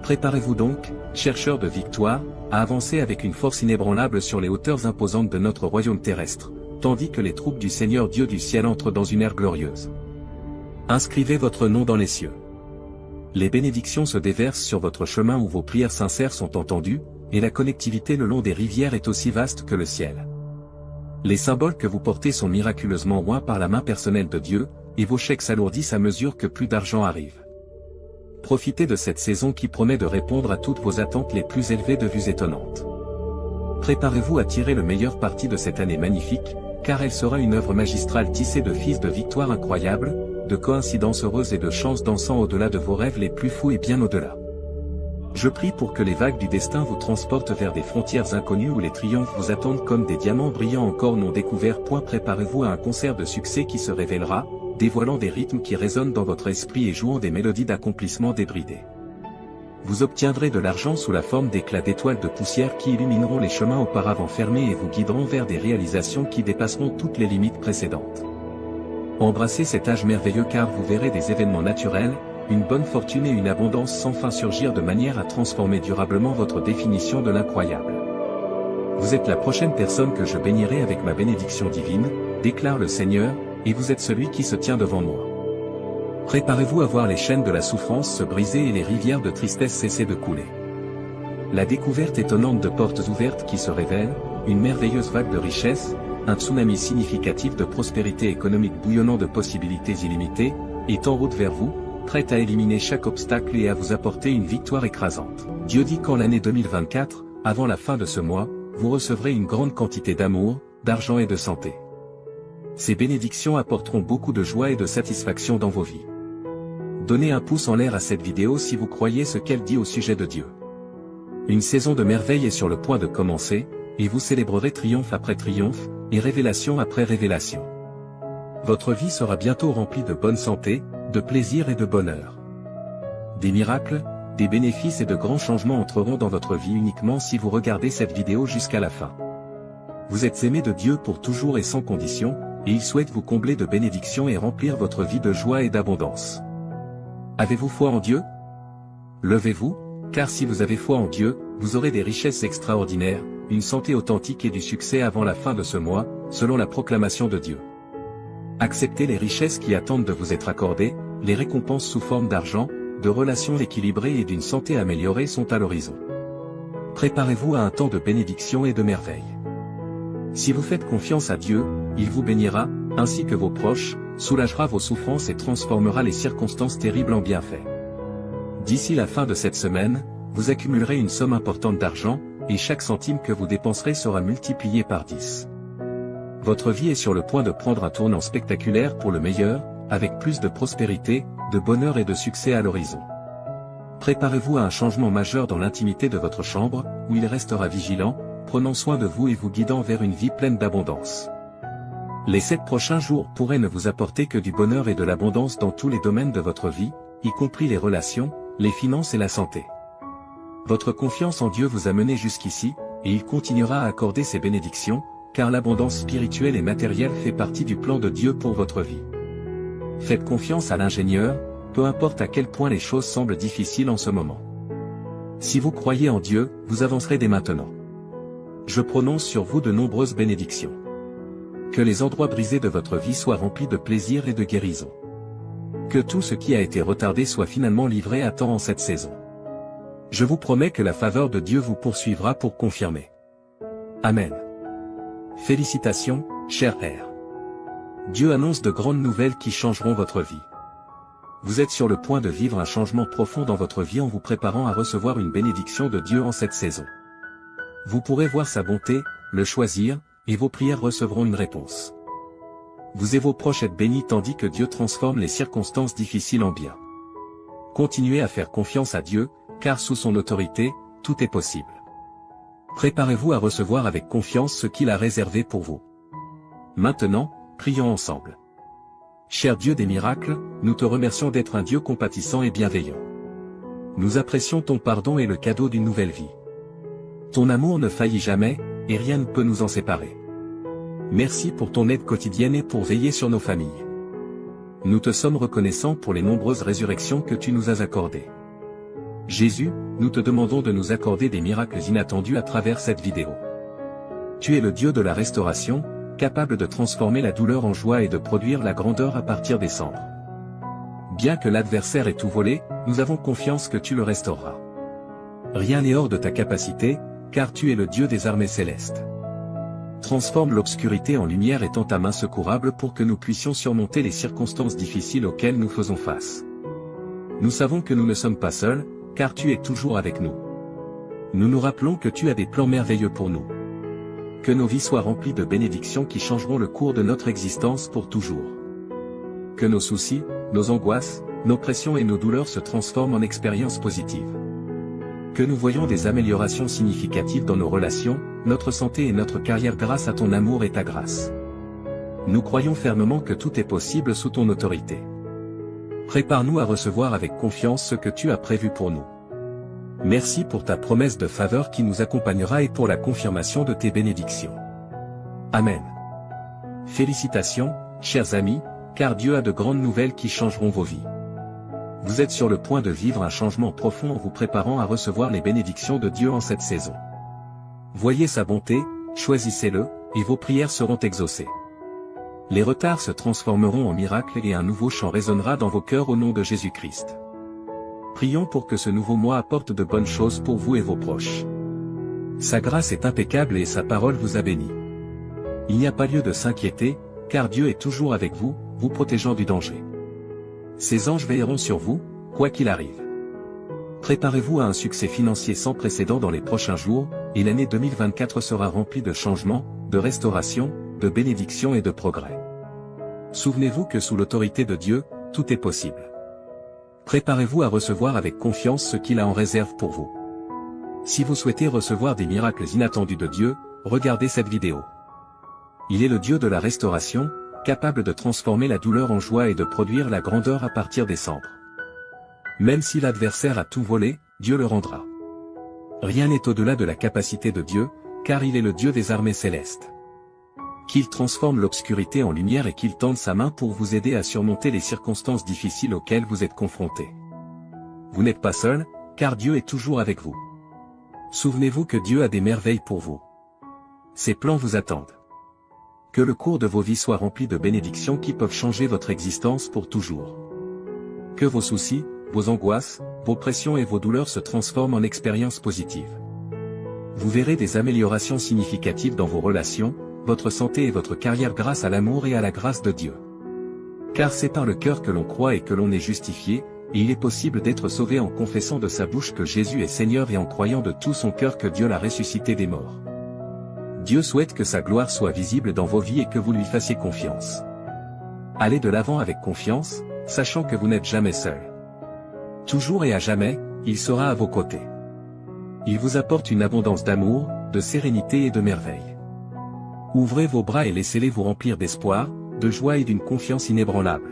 Préparez-vous donc, chercheurs de victoire, à avancer avec une force inébranlable sur les hauteurs imposantes de notre royaume terrestre, tandis que les troupes du Seigneur Dieu du ciel entrent dans une ère glorieuse. Inscrivez votre nom dans les cieux. Les bénédictions se déversent sur votre chemin où vos prières sincères sont entendues, et la connectivité le long des rivières est aussi vaste que le ciel. Les symboles que vous portez sont miraculeusement oints par la main personnelle de Dieu, et vos chèques s'alourdissent à mesure que plus d'argent arrive. Profitez de cette saison qui promet de répondre à toutes vos attentes les plus élevées de vues étonnantes. Préparez-vous à tirer le meilleur parti de cette année magnifique, car elle sera une œuvre magistrale tissée de fils de victoires incroyables, de coïncidences heureuses et de chances dansant au-delà de vos rêves les plus fous et bien au-delà. Je prie pour que les vagues du destin vous transportent vers des frontières inconnues où les triomphes vous attendent comme des diamants brillants encore non découverts. Préparez-vous à un concert de succès qui se révélera, dévoilant des rythmes qui résonnent dans votre esprit et jouant des mélodies d'accomplissement débridées. Vous obtiendrez de l'argent sous la forme d'éclats d'étoiles de poussière qui illumineront les chemins auparavant fermés et vous guideront vers des réalisations qui dépasseront toutes les limites précédentes. Embrassez cet âge merveilleux car vous verrez des événements naturels, une bonne fortune et une abondance sans fin surgir de manière à transformer durablement votre définition de l'incroyable. Vous êtes la prochaine personne que je bénirai avec ma bénédiction divine, déclare le Seigneur, et vous êtes celui qui se tient devant moi. Préparez-vous à voir les chaînes de la souffrance se briser et les rivières de tristesse cesser de couler. La découverte étonnante de portes ouvertes qui se révèlent, une merveilleuse vague de richesse, un tsunami significatif de prospérité économique bouillonnant de possibilités illimitées, est en route vers vous, prête à éliminer chaque obstacle et à vous apporter une victoire écrasante. Dieu dit qu'en l'année 2024, avant la fin de ce mois, vous recevrez une grande quantité d'amour, d'argent et de santé. Ces bénédictions apporteront beaucoup de joie et de satisfaction dans vos vies. Donnez un pouce en l'air à cette vidéo si vous croyez ce qu'elle dit au sujet de Dieu. Une saison de merveilles est sur le point de commencer, et vous célébrerez triomphe après triomphe, et révélation après révélation. Votre vie sera bientôt remplie de bonne santé, de plaisir et de bonheur. Des miracles, des bénéfices et de grands changements entreront dans votre vie uniquement si vous regardez cette vidéo jusqu'à la fin. Vous êtes aimé de Dieu pour toujours et sans condition, et il souhaite vous combler de bénédictions et remplir votre vie de joie et d'abondance. Avez-vous foi en Dieu? Levez-vous, car si vous avez foi en Dieu, vous aurez des richesses extraordinaires, une santé authentique et du succès avant la fin de ce mois, selon la proclamation de Dieu. Acceptez les richesses qui attendent de vous être accordées, les récompenses sous forme d'argent, de relations équilibrées et d'une santé améliorée sont à l'horizon. Préparez-vous à un temps de bénédiction et de merveille. Si vous faites confiance à Dieu, il vous bénira, ainsi que vos proches, soulagera vos souffrances et transformera les circonstances terribles en bienfaits. D'ici la fin de cette semaine, vous accumulerez une somme importante d'argent, et chaque centime que vous dépenserez sera multiplié par 10. Votre vie est sur le point de prendre un tournant spectaculaire pour le meilleur, avec plus de prospérité, de bonheur et de succès à l'horizon. Préparez-vous à un changement majeur dans l'intimité de votre chambre, où il restera vigilant, prenant soin de vous et vous guidant vers une vie pleine d'abondance. Les 7 prochains jours pourraient ne vous apporter que du bonheur et de l'abondance dans tous les domaines de votre vie, y compris les relations, les finances et la santé. Votre confiance en Dieu vous a mené jusqu'ici, et il continuera à accorder ses bénédictions, car l'abondance spirituelle et matérielle fait partie du plan de Dieu pour votre vie. Faites confiance à l'ingénieur, peu importe à quel point les choses semblent difficiles en ce moment. Si vous croyez en Dieu, vous avancerez dès maintenant. Je prononce sur vous de nombreuses bénédictions. Que les endroits brisés de votre vie soient remplis de plaisir et de guérison. Que tout ce qui a été retardé soit finalement livré à temps en cette saison. Je vous promets que la faveur de Dieu vous poursuivra pour confirmer. Amen. Félicitations, cher R. Dieu annonce de grandes nouvelles qui changeront votre vie. Vous êtes sur le point de vivre un changement profond dans votre vie en vous préparant à recevoir une bénédiction de Dieu en cette saison. Vous pourrez voir sa bonté, le choisir, et vos prières recevront une réponse. Vous et vos proches êtes bénis tandis que Dieu transforme les circonstances difficiles en bien. Continuez à faire confiance à Dieu, car sous son autorité, tout est possible. Préparez-vous à recevoir avec confiance ce qu'il a réservé pour vous. Maintenant, prions ensemble. Cher Dieu des miracles, nous te remercions d'être un Dieu compatissant et bienveillant. Nous apprécions ton pardon et le cadeau d'une nouvelle vie. Ton amour ne faillit jamais, et rien ne peut nous en séparer. Merci pour ton aide quotidienne et pour veiller sur nos familles. Nous te sommes reconnaissants pour les nombreuses résurrections que tu nous as accordées. Jésus, nous te demandons de nous accorder des miracles inattendus à travers cette vidéo. Tu es le Dieu de la restauration, capable de transformer la douleur en joie et de produire la grandeur à partir des cendres. Bien que l'adversaire ait tout volé, nous avons confiance que tu le restaureras. Rien n'est hors de ta capacité, car tu es le Dieu des armées célestes. Transforme l'obscurité en lumière et tends ta main secourable pour que nous puissions surmonter les circonstances difficiles auxquelles nous faisons face. Nous savons que nous ne sommes pas seuls, car tu es toujours avec nous. Nous nous rappelons que tu as des plans merveilleux pour nous. Que nos vies soient remplies de bénédictions qui changeront le cours de notre existence pour toujours. Que nos soucis, nos angoisses, nos pressions et nos douleurs se transforment en expériences positives. Que nous voyons des améliorations significatives dans nos relations, notre santé et notre carrière grâce à ton amour et ta grâce. Nous croyons fermement que tout est possible sous ton autorité. Prépare-nous à recevoir avec confiance ce que tu as prévu pour nous. Merci pour ta promesse de faveur qui nous accompagnera et pour la confirmation de tes bénédictions. Amen. Félicitations, chers amis, car Dieu a de grandes nouvelles qui changeront vos vies. Vous êtes sur le point de vivre un changement profond en vous préparant à recevoir les bénédictions de Dieu en cette saison. Voyez sa bonté, choisissez-le, et vos prières seront exaucées. Les retards se transformeront en miracles et un nouveau chant résonnera dans vos cœurs au nom de Jésus-Christ. Prions pour que ce nouveau mois apporte de bonnes choses pour vous et vos proches. Sa grâce est impeccable et sa parole vous a béni. Il n'y a pas lieu de s'inquiéter, car Dieu est toujours avec vous, vous protégeant du danger. Ses anges veilleront sur vous, quoi qu'il arrive. Préparez-vous à un succès financier sans précédent dans les prochains jours, et l'année 2024 sera remplie de changements, de restauration, de bénédictions et de progrès. Souvenez-vous que sous l'autorité de Dieu, tout est possible. Préparez-vous à recevoir avec confiance ce qu'il a en réserve pour vous. Si vous souhaitez recevoir des miracles inattendus de Dieu, regardez cette vidéo. Il est le Dieu de la restauration, capable de transformer la douleur en joie et de produire la grandeur à partir des cendres. Même si l'adversaire a tout volé, Dieu le rendra. Rien n'est au-delà de la capacité de Dieu, car il est le Dieu des armées célestes. Qu'il transforme l'obscurité en lumière et qu'il tende sa main pour vous aider à surmonter les circonstances difficiles auxquelles vous êtes confrontés. Vous n'êtes pas seul, car Dieu est toujours avec vous. Souvenez-vous que Dieu a des merveilles pour vous. Ses plans vous attendent. Que le cours de vos vies soit rempli de bénédictions qui peuvent changer votre existence pour toujours. Que vos soucis, vos angoisses, vos pressions et vos douleurs se transforment en expériences positives. Vous verrez des améliorations significatives dans vos relations, votre santé et votre carrière grâce à l'amour et à la grâce de Dieu. Car c'est par le cœur que l'on croit et que l'on est justifié, et il est possible d'être sauvé en confessant de sa bouche que Jésus est Seigneur et en croyant de tout son cœur que Dieu l'a ressuscité des morts. Dieu souhaite que sa gloire soit visible dans vos vies et que vous lui fassiez confiance. Allez de l'avant avec confiance, sachant que vous n'êtes jamais seul. Toujours et à jamais, il sera à vos côtés. Il vous apporte une abondance d'amour, de sérénité et de merveille. Ouvrez vos bras et laissez-les vous remplir d'espoir, de joie et d'une confiance inébranlable.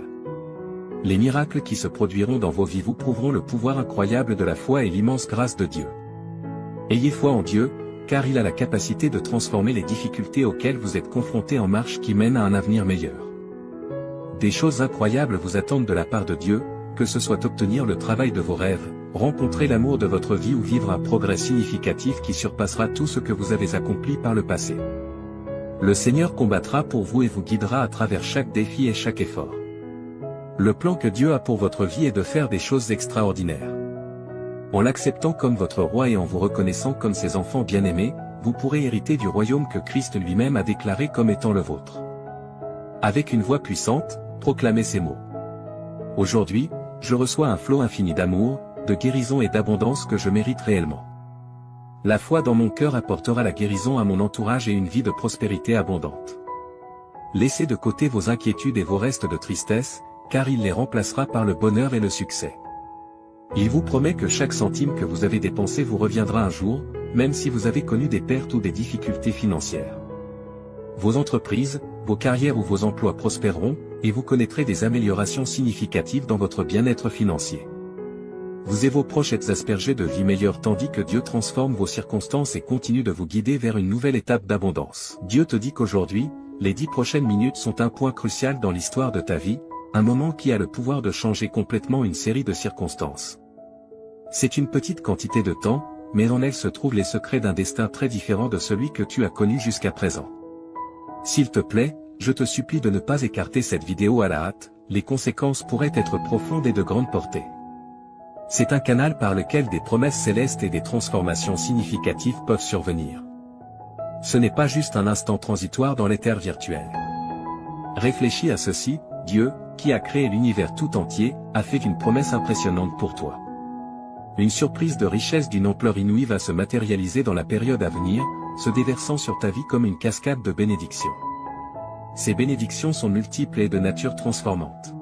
Les miracles qui se produiront dans vos vies vous prouveront le pouvoir incroyable de la foi et l'immense grâce de Dieu. Ayez foi en Dieu, car il a la capacité de transformer les difficultés auxquelles vous êtes confrontés en marche qui mènent à un avenir meilleur. Des choses incroyables vous attendent de la part de Dieu, que ce soit obtenir le travail de vos rêves, rencontrer l'amour de votre vie ou vivre un progrès significatif qui surpassera tout ce que vous avez accompli par le passé. Le Seigneur combattra pour vous et vous guidera à travers chaque défi et chaque effort. Le plan que Dieu a pour votre vie est de faire des choses extraordinaires. En l'acceptant comme votre roi et en vous reconnaissant comme ses enfants bien-aimés, vous pourrez hériter du royaume que Christ lui-même a déclaré comme étant le vôtre. Avec une voix puissante, proclamez ces mots. Aujourd'hui, je reçois un flot infini d'amour, de guérison et d'abondance que je mérite réellement. La foi dans mon cœur apportera la guérison à mon entourage et une vie de prospérité abondante. Laissez de côté vos inquiétudes et vos restes de tristesse, car il les remplacera par le bonheur et le succès. Il vous promet que chaque centime que vous avez dépensé vous reviendra un jour, même si vous avez connu des pertes ou des difficultés financières. Vos entreprises, vos carrières ou vos emplois prospéreront, et vous connaîtrez des améliorations significatives dans votre bien-être financier. Vous et vos proches êtes aspergés de vie meilleure tandis que Dieu transforme vos circonstances et continue de vous guider vers une nouvelle étape d'abondance. Dieu te dit qu'aujourd'hui, les 10 prochaines minutes sont un point crucial dans l'histoire de ta vie, un moment qui a le pouvoir de changer complètement une série de circonstances. C'est une petite quantité de temps, mais en elle se trouvent les secrets d'un destin très différent de celui que tu as connu jusqu'à présent. S'il te plaît, je te supplie de ne pas écarter cette vidéo à la hâte, les conséquences pourraient être profondes et de grande portée. C'est un canal par lequel des promesses célestes et des transformations significatives peuvent survenir. Ce n'est pas juste un instant transitoire dans l'éther virtuel. Réfléchis à ceci, Dieu, qui a créé l'univers tout entier, a fait une promesse impressionnante pour toi. Une surprise de richesse d'une ampleur inouïe va se matérialiser dans la période à venir, se déversant sur ta vie comme une cascade de bénédictions. Ces bénédictions sont multiples et de nature transformante.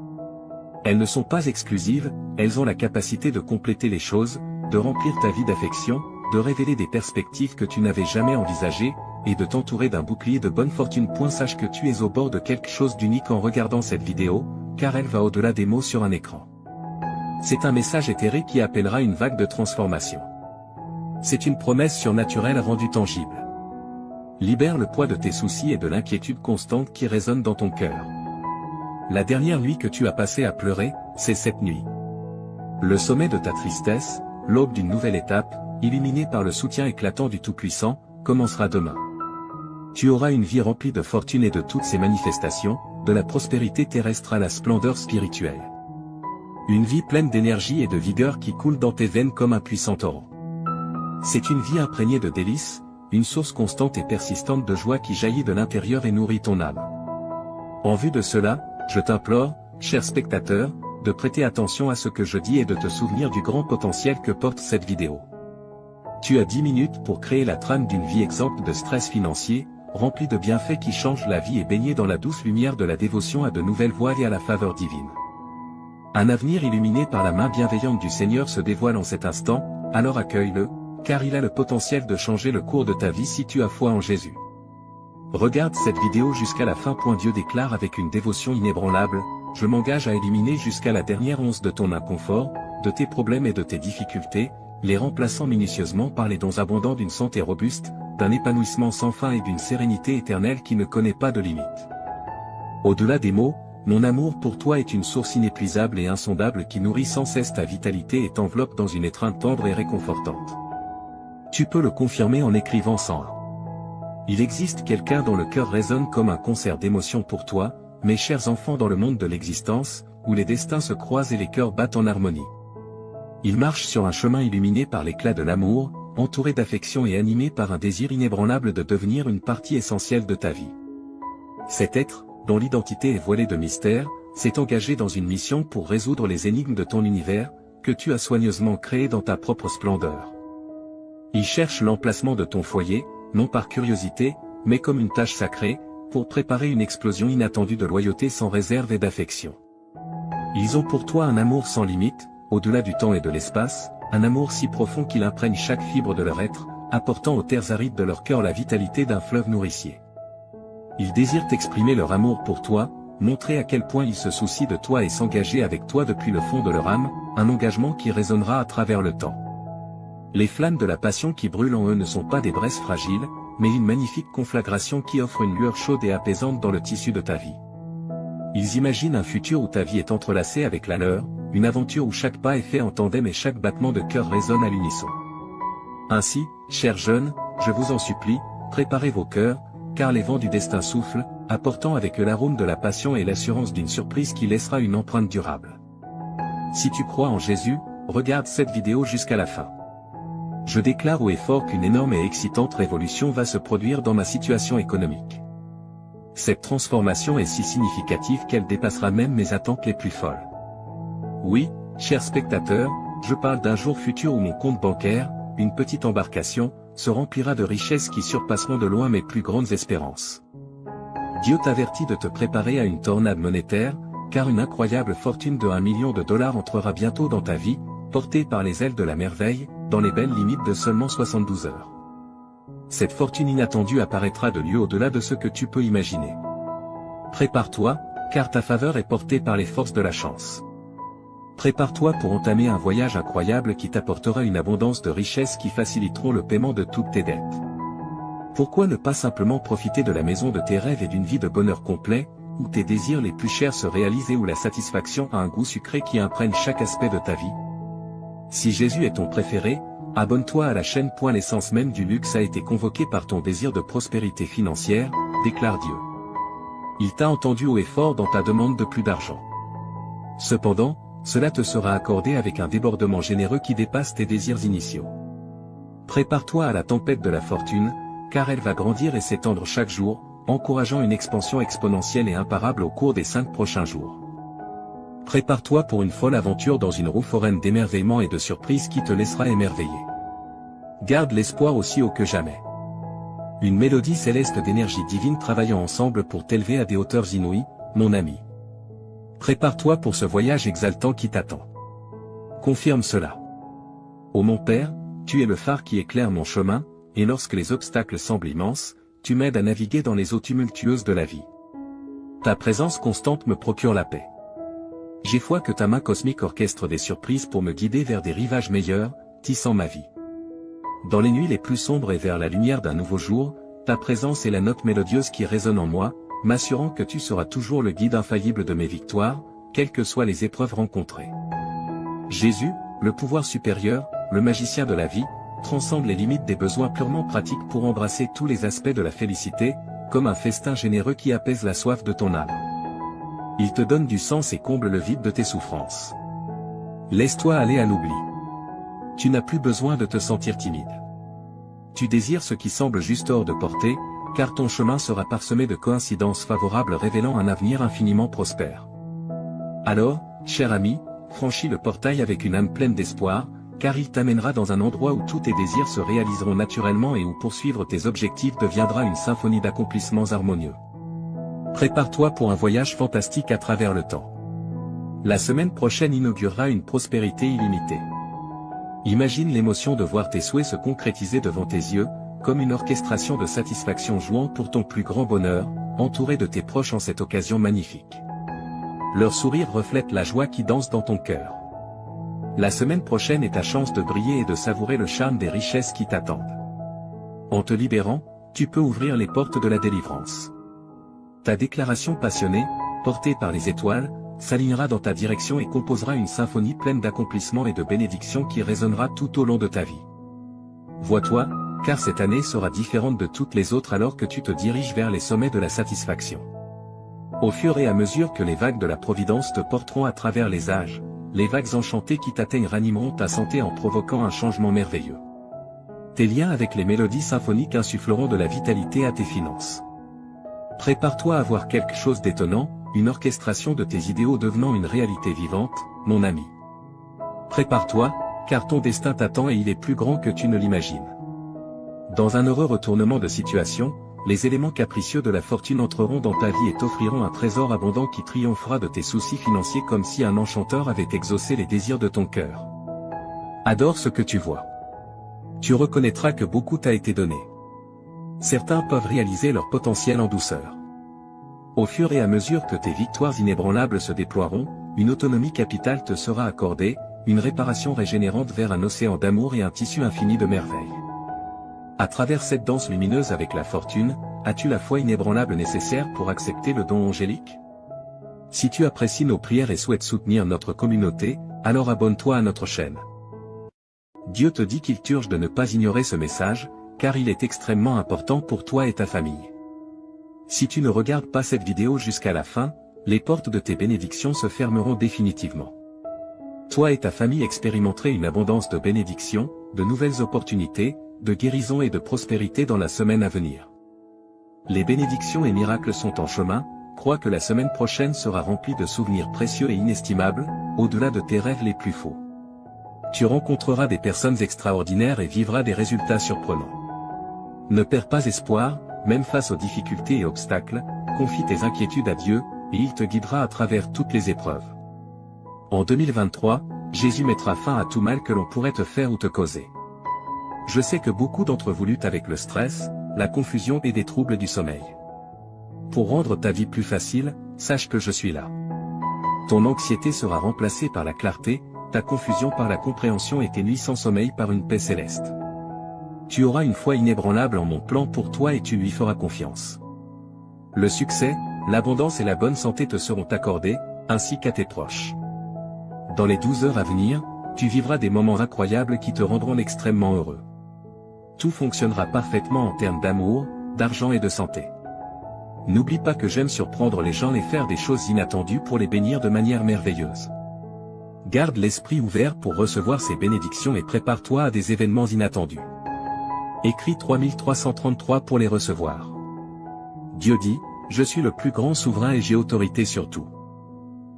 Elles ne sont pas exclusives, elles ont la capacité de compléter les choses, de remplir ta vie d'affection, de révéler des perspectives que tu n'avais jamais envisagées, et de t'entourer d'un bouclier de bonne fortune. Sache que tu es au bord de quelque chose d'unique en regardant cette vidéo, car elle va au-delà des mots sur un écran. C'est un message éthéré qui appellera une vague de transformation. C'est une promesse surnaturelle rendue tangible. Libère le poids de tes soucis et de l'inquiétude constante qui résonne dans ton cœur. La dernière nuit que tu as passée à pleurer, c'est cette nuit. Le sommet de ta tristesse, l'aube d'une nouvelle étape, illuminée par le soutien éclatant du Tout-Puissant, commencera demain. Tu auras une vie remplie de fortune et de toutes ses manifestations, de la prospérité terrestre à la splendeur spirituelle. Une vie pleine d'énergie et de vigueur qui coule dans tes veines comme un puissant torrent. C'est une vie imprégnée de délices, une source constante et persistante de joie qui jaillit de l'intérieur et nourrit ton âme. En vue de cela, je t'implore, cher spectateur, de prêter attention à ce que je dis et de te souvenir du grand potentiel que porte cette vidéo. Tu as 10 minutes pour créer la trame d'une vie exempte de stress financier, remplie de bienfaits qui changent la vie et baignée dans la douce lumière de la dévotion à de nouvelles voies et à la faveur divine. Un avenir illuminé par la main bienveillante du Seigneur se dévoile en cet instant, alors accueille-le, car il a le potentiel de changer le cours de ta vie si tu as foi en Jésus. Regarde cette vidéo jusqu'à la fin. Dieu déclare avec une dévotion inébranlable, je m'engage à éliminer jusqu'à la dernière once de ton inconfort, de tes problèmes et de tes difficultés, les remplaçant minutieusement par les dons abondants d'une santé robuste, d'un épanouissement sans fin et d'une sérénité éternelle qui ne connaît pas de limite. Au-delà des mots, mon amour pour toi est une source inépuisable et insondable qui nourrit sans cesse ta vitalité et t'enveloppe dans une étreinte tendre et réconfortante. Tu peux le confirmer en écrivant 101. Il existe quelqu'un dont le cœur résonne comme un concert d'émotions pour toi, mes chers enfants, dans le monde de l'existence, où les destins se croisent et les cœurs battent en harmonie. Il marche sur un chemin illuminé par l'éclat de l'amour, entouré d'affection et animé par un désir inébranlable de devenir une partie essentielle de ta vie. Cet être, dont l'identité est voilée de mystère, s'est engagé dans une mission pour résoudre les énigmes de ton univers, que tu as soigneusement créé dans ta propre splendeur. Il cherche l'emplacement de ton foyer, non par curiosité, mais comme une tâche sacrée, pour préparer une explosion inattendue de loyauté sans réserve et d'affection. Ils ont pour toi un amour sans limite, au-delà du temps et de l'espace, un amour si profond qu'il imprègne chaque fibre de leur être, apportant aux terres arides de leur cœur la vitalité d'un fleuve nourricier. Ils désirent exprimer leur amour pour toi, montrer à quel point ils se soucient de toi et s'engager avec toi depuis le fond de leur âme, un engagement qui résonnera à travers le temps. Les flammes de la passion qui brûlent en eux ne sont pas des braises fragiles, mais une magnifique conflagration qui offre une lueur chaude et apaisante dans le tissu de ta vie. Ils imaginent un futur où ta vie est entrelacée avec la leur, une aventure où chaque pas est fait en tandem et chaque battement de cœur résonne à l'unisson. Ainsi, chers jeunes, je vous en supplie, préparez vos cœurs, car les vents du destin soufflent, apportant avec eux l'arôme de la passion et l'assurance d'une surprise qui laissera une empreinte durable. Si tu crois en Jésus, regarde cette vidéo jusqu'à la fin. Je déclare haut et fort qu'une énorme et excitante révolution va se produire dans ma situation économique. Cette transformation est si significative qu'elle dépassera même mes attentes les plus folles. Oui, chers spectateurs, je parle d'un jour futur où mon compte bancaire, une petite embarcation, se remplira de richesses qui surpasseront de loin mes plus grandes espérances. Dieu t'avertit de te préparer à une tornade monétaire, car une incroyable fortune de $1 million entrera bientôt dans ta vie, portée par les ailes de la merveille, dans les belles limites de seulement 72 heures. Cette fortune inattendue apparaîtra de lieu au-delà de ce que tu peux imaginer. Prépare-toi, car ta faveur est portée par les forces de la chance. Prépare-toi pour entamer un voyage incroyable qui t'apportera une abondance de richesses qui faciliteront le paiement de toutes tes dettes. Pourquoi ne pas simplement profiter de la maison de tes rêves et d'une vie de bonheur complet, où tes désirs les plus chers se réalisent et où la satisfaction a un goût sucré qui imprègne chaque aspect de ta vie? Si Jésus est ton préféré, abonne-toi à la chaîne. L'essence même du luxe a été convoquée par ton désir de prospérité financière, déclare Dieu. Il t'a entendu haut et fort dans ta demande de plus d'argent. Cependant, cela te sera accordé avec un débordement généreux qui dépasse tes désirs initiaux. Prépare-toi à la tempête de la fortune, car elle va grandir et s'étendre chaque jour, encourageant une expansion exponentielle et imparable au cours des 5 prochains jours. Prépare-toi pour une folle aventure dans une roue foraine d'émerveillement et de surprises qui te laissera émerveiller. Garde l'espoir aussi haut que jamais. Une mélodie céleste d'énergie divine travaillant ensemble pour t'élever à des hauteurs inouïes, mon ami. Prépare-toi pour ce voyage exaltant qui t'attend. Confirme cela. Ô mon Père, tu es le phare qui éclaire mon chemin, et lorsque les obstacles semblent immenses, tu m'aides à naviguer dans les eaux tumultueuses de la vie. Ta présence constante me procure la paix. J'ai foi que ta main cosmique orchestre des surprises pour me guider vers des rivages meilleurs, tissant ma vie. Dans les nuits les plus sombres et vers la lumière d'un nouveau jour, ta présence est la note mélodieuse qui résonne en moi, m'assurant que tu seras toujours le guide infaillible de mes victoires, quelles que soient les épreuves rencontrées. Jésus, le pouvoir supérieur, le magicien de la vie, transcende les limites des besoins purement pratiques pour embrasser tous les aspects de la félicité, comme un festin généreux qui apaise la soif de ton âme. Il te donne du sens et comble le vide de tes souffrances. Laisse-toi aller à l'oubli. Tu n'as plus besoin de te sentir timide. Tu désires ce qui semble juste hors de portée, car ton chemin sera parsemé de coïncidences favorables révélant un avenir infiniment prospère. Alors, cher ami, franchis le portail avec une âme pleine d'espoir, car il t'amènera dans un endroit où tous tes désirs se réaliseront naturellement et où poursuivre tes objectifs deviendra une symphonie d'accomplissements harmonieux. Prépare-toi pour un voyage fantastique à travers le temps. La semaine prochaine inaugurera une prospérité illimitée. Imagine l'émotion de voir tes souhaits se concrétiser devant tes yeux, comme une orchestration de satisfaction jouant pour ton plus grand bonheur, entouré de tes proches en cette occasion magnifique. Leur sourire reflète la joie qui danse dans ton cœur. La semaine prochaine est ta chance de briller et de savourer le charme des richesses qui t'attendent. En te libérant, tu peux ouvrir les portes de la délivrance. Ta déclaration passionnée, portée par les étoiles, s'alignera dans ta direction et composera une symphonie pleine d'accomplissements et de bénédictions qui résonnera tout au long de ta vie. Vois-toi, car cette année sera différente de toutes les autres alors que tu te diriges vers les sommets de la satisfaction. Au fur et à mesure que les vagues de la Providence te porteront à travers les âges, les vagues enchantées qui t'atteignent ranimeront ta santé en provoquant un changement merveilleux. Tes liens avec les mélodies symphoniques insuffleront de la vitalité à tes finances. Prépare-toi à voir quelque chose d'étonnant, une orchestration de tes idéaux devenant une réalité vivante, mon ami. Prépare-toi, car ton destin t'attend et il est plus grand que tu ne l'imagines. Dans un heureux retournement de situation, les éléments capricieux de la fortune entreront dans ta vie et t'offriront un trésor abondant qui triomphera de tes soucis financiers comme si un enchanteur avait exaucé les désirs de ton cœur. Adore ce que tu vois. Tu reconnaîtras que beaucoup t'a été donné. Certains peuvent réaliser leur potentiel en douceur. Au fur et à mesure que tes victoires inébranlables se déploieront, une autonomie capitale te sera accordée, une réparation régénérante vers un océan d'amour et un tissu infini de merveilles. À travers cette danse lumineuse avec la fortune, as-tu la foi inébranlable nécessaire pour accepter le don angélique? Si tu apprécies nos prières et souhaites soutenir notre communauté, alors abonne-toi à notre chaîne. Dieu te dit qu'il t'urge de ne pas ignorer ce message, car il est extrêmement important pour toi et ta famille. Si tu ne regardes pas cette vidéo jusqu'à la fin, les portes de tes bénédictions se fermeront définitivement. Toi et ta famille expérimenterez une abondance de bénédictions, de nouvelles opportunités, de guérison et de prospérité dans la semaine à venir. Les bénédictions et miracles sont en chemin, crois que la semaine prochaine sera remplie de souvenirs précieux et inestimables, au-delà de tes rêves les plus faux. Tu rencontreras des personnes extraordinaires et vivras des résultats surprenants. Ne perds pas espoir, même face aux difficultés et obstacles, confie tes inquiétudes à Dieu, et il te guidera à travers toutes les épreuves. En 2023, Jésus mettra fin à tout mal que l'on pourrait te faire ou te causer. Je sais que beaucoup d'entre vous luttent avec le stress, la confusion et des troubles du sommeil. Pour rendre ta vie plus facile, sache que je suis là. Ton anxiété sera remplacée par la clarté, ta confusion par la compréhension et tes nuits sans sommeil par une paix céleste. Tu auras une foi inébranlable en mon plan pour toi et tu lui feras confiance. Le succès, l'abondance et la bonne santé te seront accordés, ainsi qu'à tes proches. Dans les 12 heures à venir, tu vivras des moments incroyables qui te rendront extrêmement heureux. Tout fonctionnera parfaitement en termes d'amour, d'argent et de santé. N'oublie pas que j'aime surprendre les gens et faire des choses inattendues pour les bénir de manière merveilleuse. Garde l'esprit ouvert pour recevoir ces bénédictions et prépare-toi à des événements inattendus. Écris 3333 pour les recevoir. Dieu dit, je suis le plus grand souverain et j'ai autorité sur tout.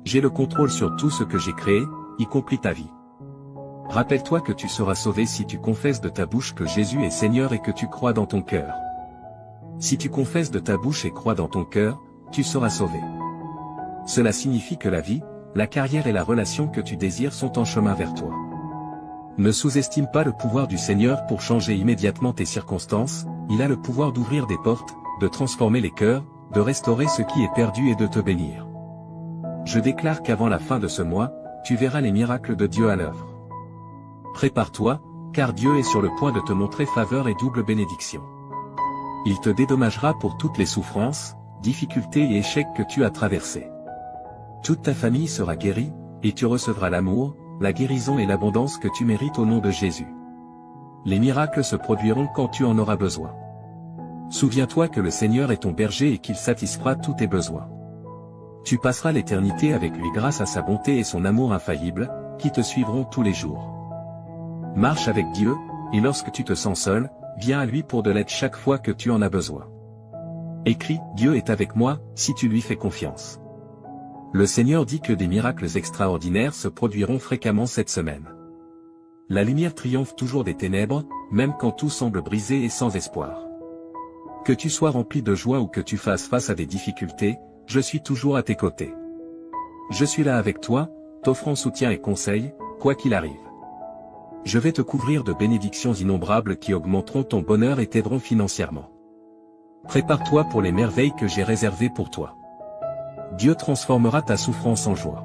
J'ai le contrôle sur tout ce que j'ai créé, y compris ta vie. Rappelle-toi que tu seras sauvé si tu confesses de ta bouche que Jésus est Seigneur et que tu crois dans ton cœur. Si tu confesses de ta bouche et crois dans ton cœur, tu seras sauvé. Cela signifie que la vie, la carrière et la relation que tu désires sont en chemin vers toi. Ne sous-estime pas le pouvoir du Seigneur pour changer immédiatement tes circonstances, il a le pouvoir d'ouvrir des portes, de transformer les cœurs, de restaurer ce qui est perdu et de te bénir. Je déclare qu'avant la fin de ce mois, tu verras les miracles de Dieu à l'œuvre. Prépare-toi, car Dieu est sur le point de te montrer faveur et double bénédiction. Il te dédommagera pour toutes les souffrances, difficultés et échecs que tu as traversés. Toute ta famille sera guérie, et tu recevras l'amour, la guérison et l'abondance que tu mérites au nom de Jésus. Les miracles se produiront quand tu en auras besoin. Souviens-toi que le Seigneur est ton berger et qu'il satisfera tous tes besoins. Tu passeras l'éternité avec lui grâce à sa bonté et son amour infaillible, qui te suivront tous les jours. Marche avec Dieu, et lorsque tu te sens seul, viens à lui pour de l'aide chaque fois que tu en as besoin. Écris, Dieu est avec moi, si tu lui fais confiance. Le Seigneur dit que des miracles extraordinaires se produiront fréquemment cette semaine. La lumière triomphe toujours des ténèbres, même quand tout semble brisé et sans espoir. Que tu sois rempli de joie ou que tu fasses face à des difficultés, je suis toujours à tes côtés. Je suis là avec toi, t'offrant soutien et conseil, quoi qu'il arrive. Je vais te couvrir de bénédictions innombrables qui augmenteront ton bonheur et t'aideront financièrement. Prépare-toi pour les merveilles que j'ai réservées pour toi. Dieu transformera ta souffrance en joie.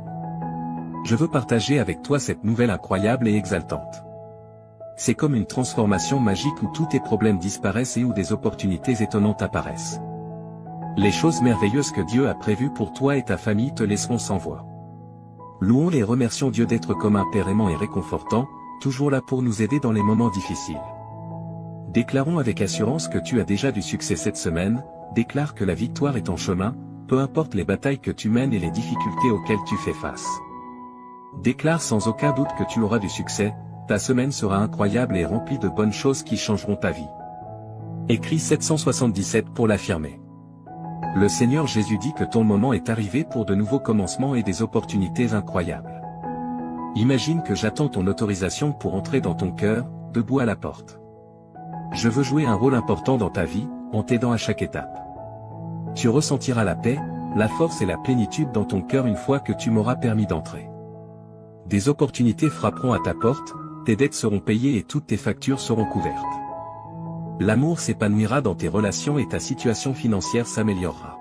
Je veux partager avec toi cette nouvelle incroyable et exaltante. C'est comme une transformation magique où tous tes problèmes disparaissent et où des opportunités étonnantes apparaissent. Les choses merveilleuses que Dieu a prévues pour toi et ta famille te laisseront sans voix. Louons et remercions Dieu d'être comme un Père aimant et réconfortant, toujours là pour nous aider dans les moments difficiles. Déclarons avec assurance que tu as déjà du succès cette semaine, déclare que la victoire est en chemin, peu importe les batailles que tu mènes et les difficultés auxquelles tu fais face. Déclare sans aucun doute que tu auras du succès, ta semaine sera incroyable et remplie de bonnes choses qui changeront ta vie. Écris 777 pour l'affirmer. Le Seigneur Jésus dit que ton moment est arrivé pour de nouveaux commencements et des opportunités incroyables. Imagine que j'attends ton autorisation pour entrer dans ton cœur, debout à la porte. Je veux jouer un rôle important dans ta vie, en t'aidant à chaque étape. Tu ressentiras la paix, la force et la plénitude dans ton cœur une fois que tu m'auras permis d'entrer. Des opportunités frapperont à ta porte, tes dettes seront payées et toutes tes factures seront couvertes. L'amour s'épanouira dans tes relations et ta situation financière s'améliorera.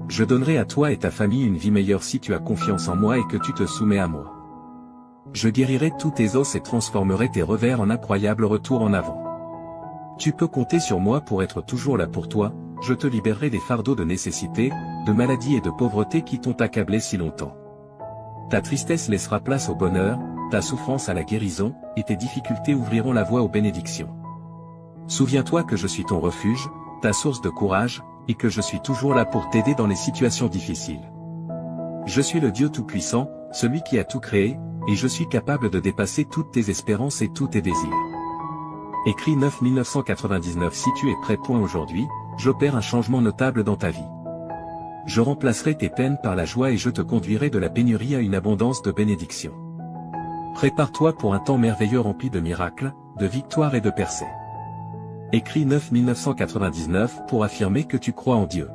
Je donnerai à toi et ta famille une vie meilleure si tu as confiance en moi et que tu te soumets à moi. Je guérirai tous tes os et transformerai tes revers en incroyables retours en avant. Tu peux compter sur moi pour être toujours là pour toi, je te libérerai des fardeaux de nécessité, de maladie et de pauvreté qui t'ont accablé si longtemps. Ta tristesse laissera place au bonheur, ta souffrance à la guérison, et tes difficultés ouvriront la voie aux bénédictions. Souviens-toi que je suis ton refuge, ta source de courage, et que je suis toujours là pour t'aider dans les situations difficiles. Je suis le Dieu Tout-Puissant, celui qui a tout créé, et je suis capable de dépasser toutes tes espérances et tous tes désirs. Écrit 9-1999. Si tu es prêt. Aujourd'hui, j'opère un changement notable dans ta vie. Je remplacerai tes peines par la joie et je te conduirai de la pénurie à une abondance de bénédictions. Prépare-toi pour un temps merveilleux rempli de miracles, de victoires et de percées. Écrit 9-1999 pour affirmer que tu crois en Dieu.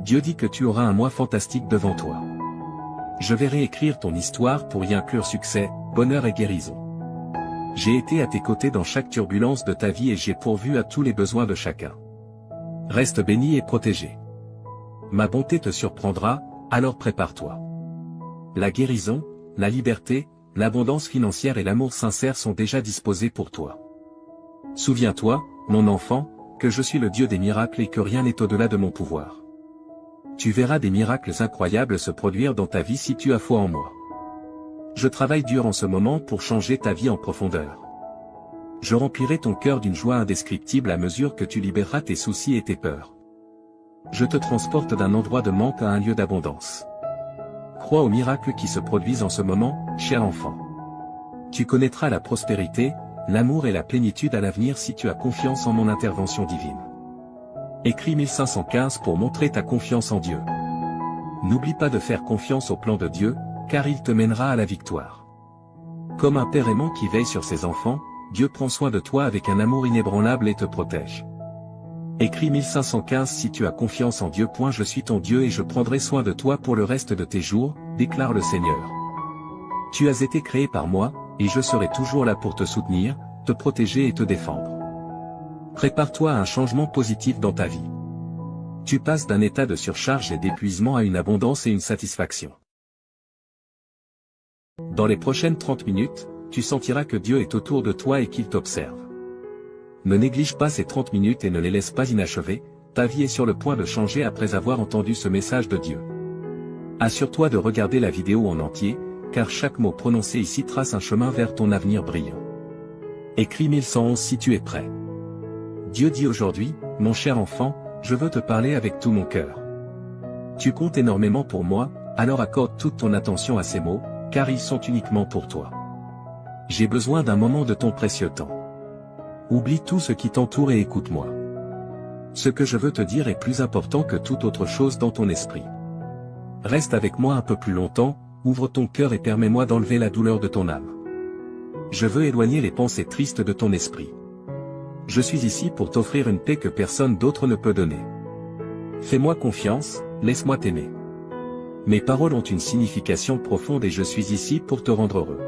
Dieu dit que tu auras un mois fantastique devant toi. Je vais réécrire ton histoire pour y inclure succès, bonheur et guérison. J'ai été à tes côtés dans chaque turbulence de ta vie et j'ai pourvu à tous les besoins de chacun. Reste béni et protégé. Ma bonté te surprendra, alors prépare-toi. La guérison, la liberté, l'abondance financière et l'amour sincère sont déjà disposés pour toi. Souviens-toi, mon enfant, que je suis le Dieu des miracles et que rien n'est au-delà de mon pouvoir. Tu verras des miracles incroyables se produire dans ta vie si tu as foi en moi. Je travaille dur en ce moment pour changer ta vie en profondeur. Je remplirai ton cœur d'une joie indescriptible à mesure que tu libéreras tes soucis et tes peurs. Je te transporte d'un endroit de manque à un lieu d'abondance. Crois aux miracles qui se produisent en ce moment, cher enfant. Tu connaîtras la prospérité, l'amour et la plénitude à l'avenir si tu as confiance en mon intervention divine. Écrit 1515 pour montrer ta confiance en Dieu. N'oublie pas de faire confiance au plan de Dieu, car il te mènera à la victoire. Comme un père aimant qui veille sur ses enfants, Dieu prend soin de toi avec un amour inébranlable et te protège. Écrit 1515 Si tu as confiance en Dieu. Je suis ton Dieu et je prendrai soin de toi pour le reste de tes jours, déclare le Seigneur. Tu as été créé par moi, et je serai toujours là pour te soutenir, te protéger et te défendre. Prépare-toi à un changement positif dans ta vie. Tu passes d'un état de surcharge et d'épuisement à une abondance et une satisfaction. Dans les prochaines 30 minutes, tu sentiras que Dieu est autour de toi et qu'il t'observe. Ne néglige pas ces 30 minutes et ne les laisse pas inachevées, ta vie est sur le point de changer après avoir entendu ce message de Dieu. Assure-toi de regarder la vidéo en entier, car chaque mot prononcé ici trace un chemin vers ton avenir brillant. Écrit 1111 Si tu es prêt. Dieu dit aujourd'hui, mon cher enfant, je veux te parler avec tout mon cœur. Tu comptes énormément pour moi, alors accorde toute ton attention à ces mots, car ils sont uniquement pour toi. J'ai besoin d'un moment de ton précieux temps. Oublie tout ce qui t'entoure et écoute-moi. Ce que je veux te dire est plus important que toute autre chose dans ton esprit. Reste avec moi un peu plus longtemps, ouvre ton cœur et permets-moi d'enlever la douleur de ton âme. Je veux éloigner les pensées tristes de ton esprit. Je suis ici pour t'offrir une paix que personne d'autre ne peut donner. Fais-moi confiance, laisse-moi t'aimer. Mes paroles ont une signification profonde et je suis ici pour te rendre heureux.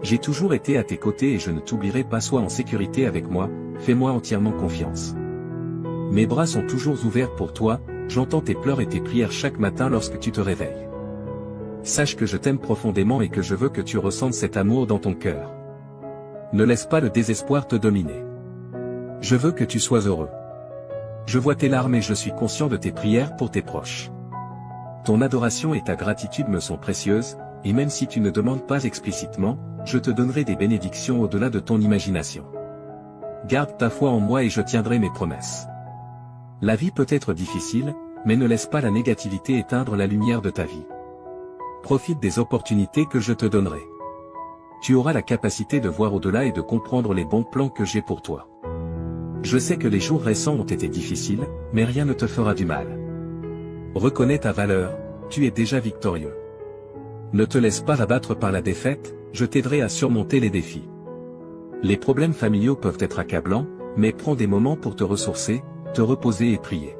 J'ai toujours été à tes côtés et je ne t'oublierai pas. Sois en sécurité avec moi, fais-moi entièrement confiance. Mes bras sont toujours ouverts pour toi, j'entends tes pleurs et tes prières chaque matin lorsque tu te réveilles. Sache que je t'aime profondément et que je veux que tu ressentes cet amour dans ton cœur. Ne laisse pas le désespoir te dominer. Je veux que tu sois heureux. Je vois tes larmes et je suis conscient de tes prières pour tes proches. Ton adoration et ta gratitude me sont précieuses, et même si tu ne demandes pas explicitement, je te donnerai des bénédictions au-delà de ton imagination. Garde ta foi en moi et je tiendrai mes promesses. La vie peut être difficile, mais ne laisse pas la négativité éteindre la lumière de ta vie. Profite des opportunités que je te donnerai. Tu auras la capacité de voir au-delà et de comprendre les bons plans que j'ai pour toi. Je sais que les jours récents ont été difficiles, mais rien ne te fera du mal. Reconnais ta valeur, tu es déjà victorieux. Ne te laisse pas abattre par la défaite, je t'aiderai à surmonter les défis. Les problèmes familiaux peuvent être accablants, mais prends des moments pour te ressourcer, te reposer et prier.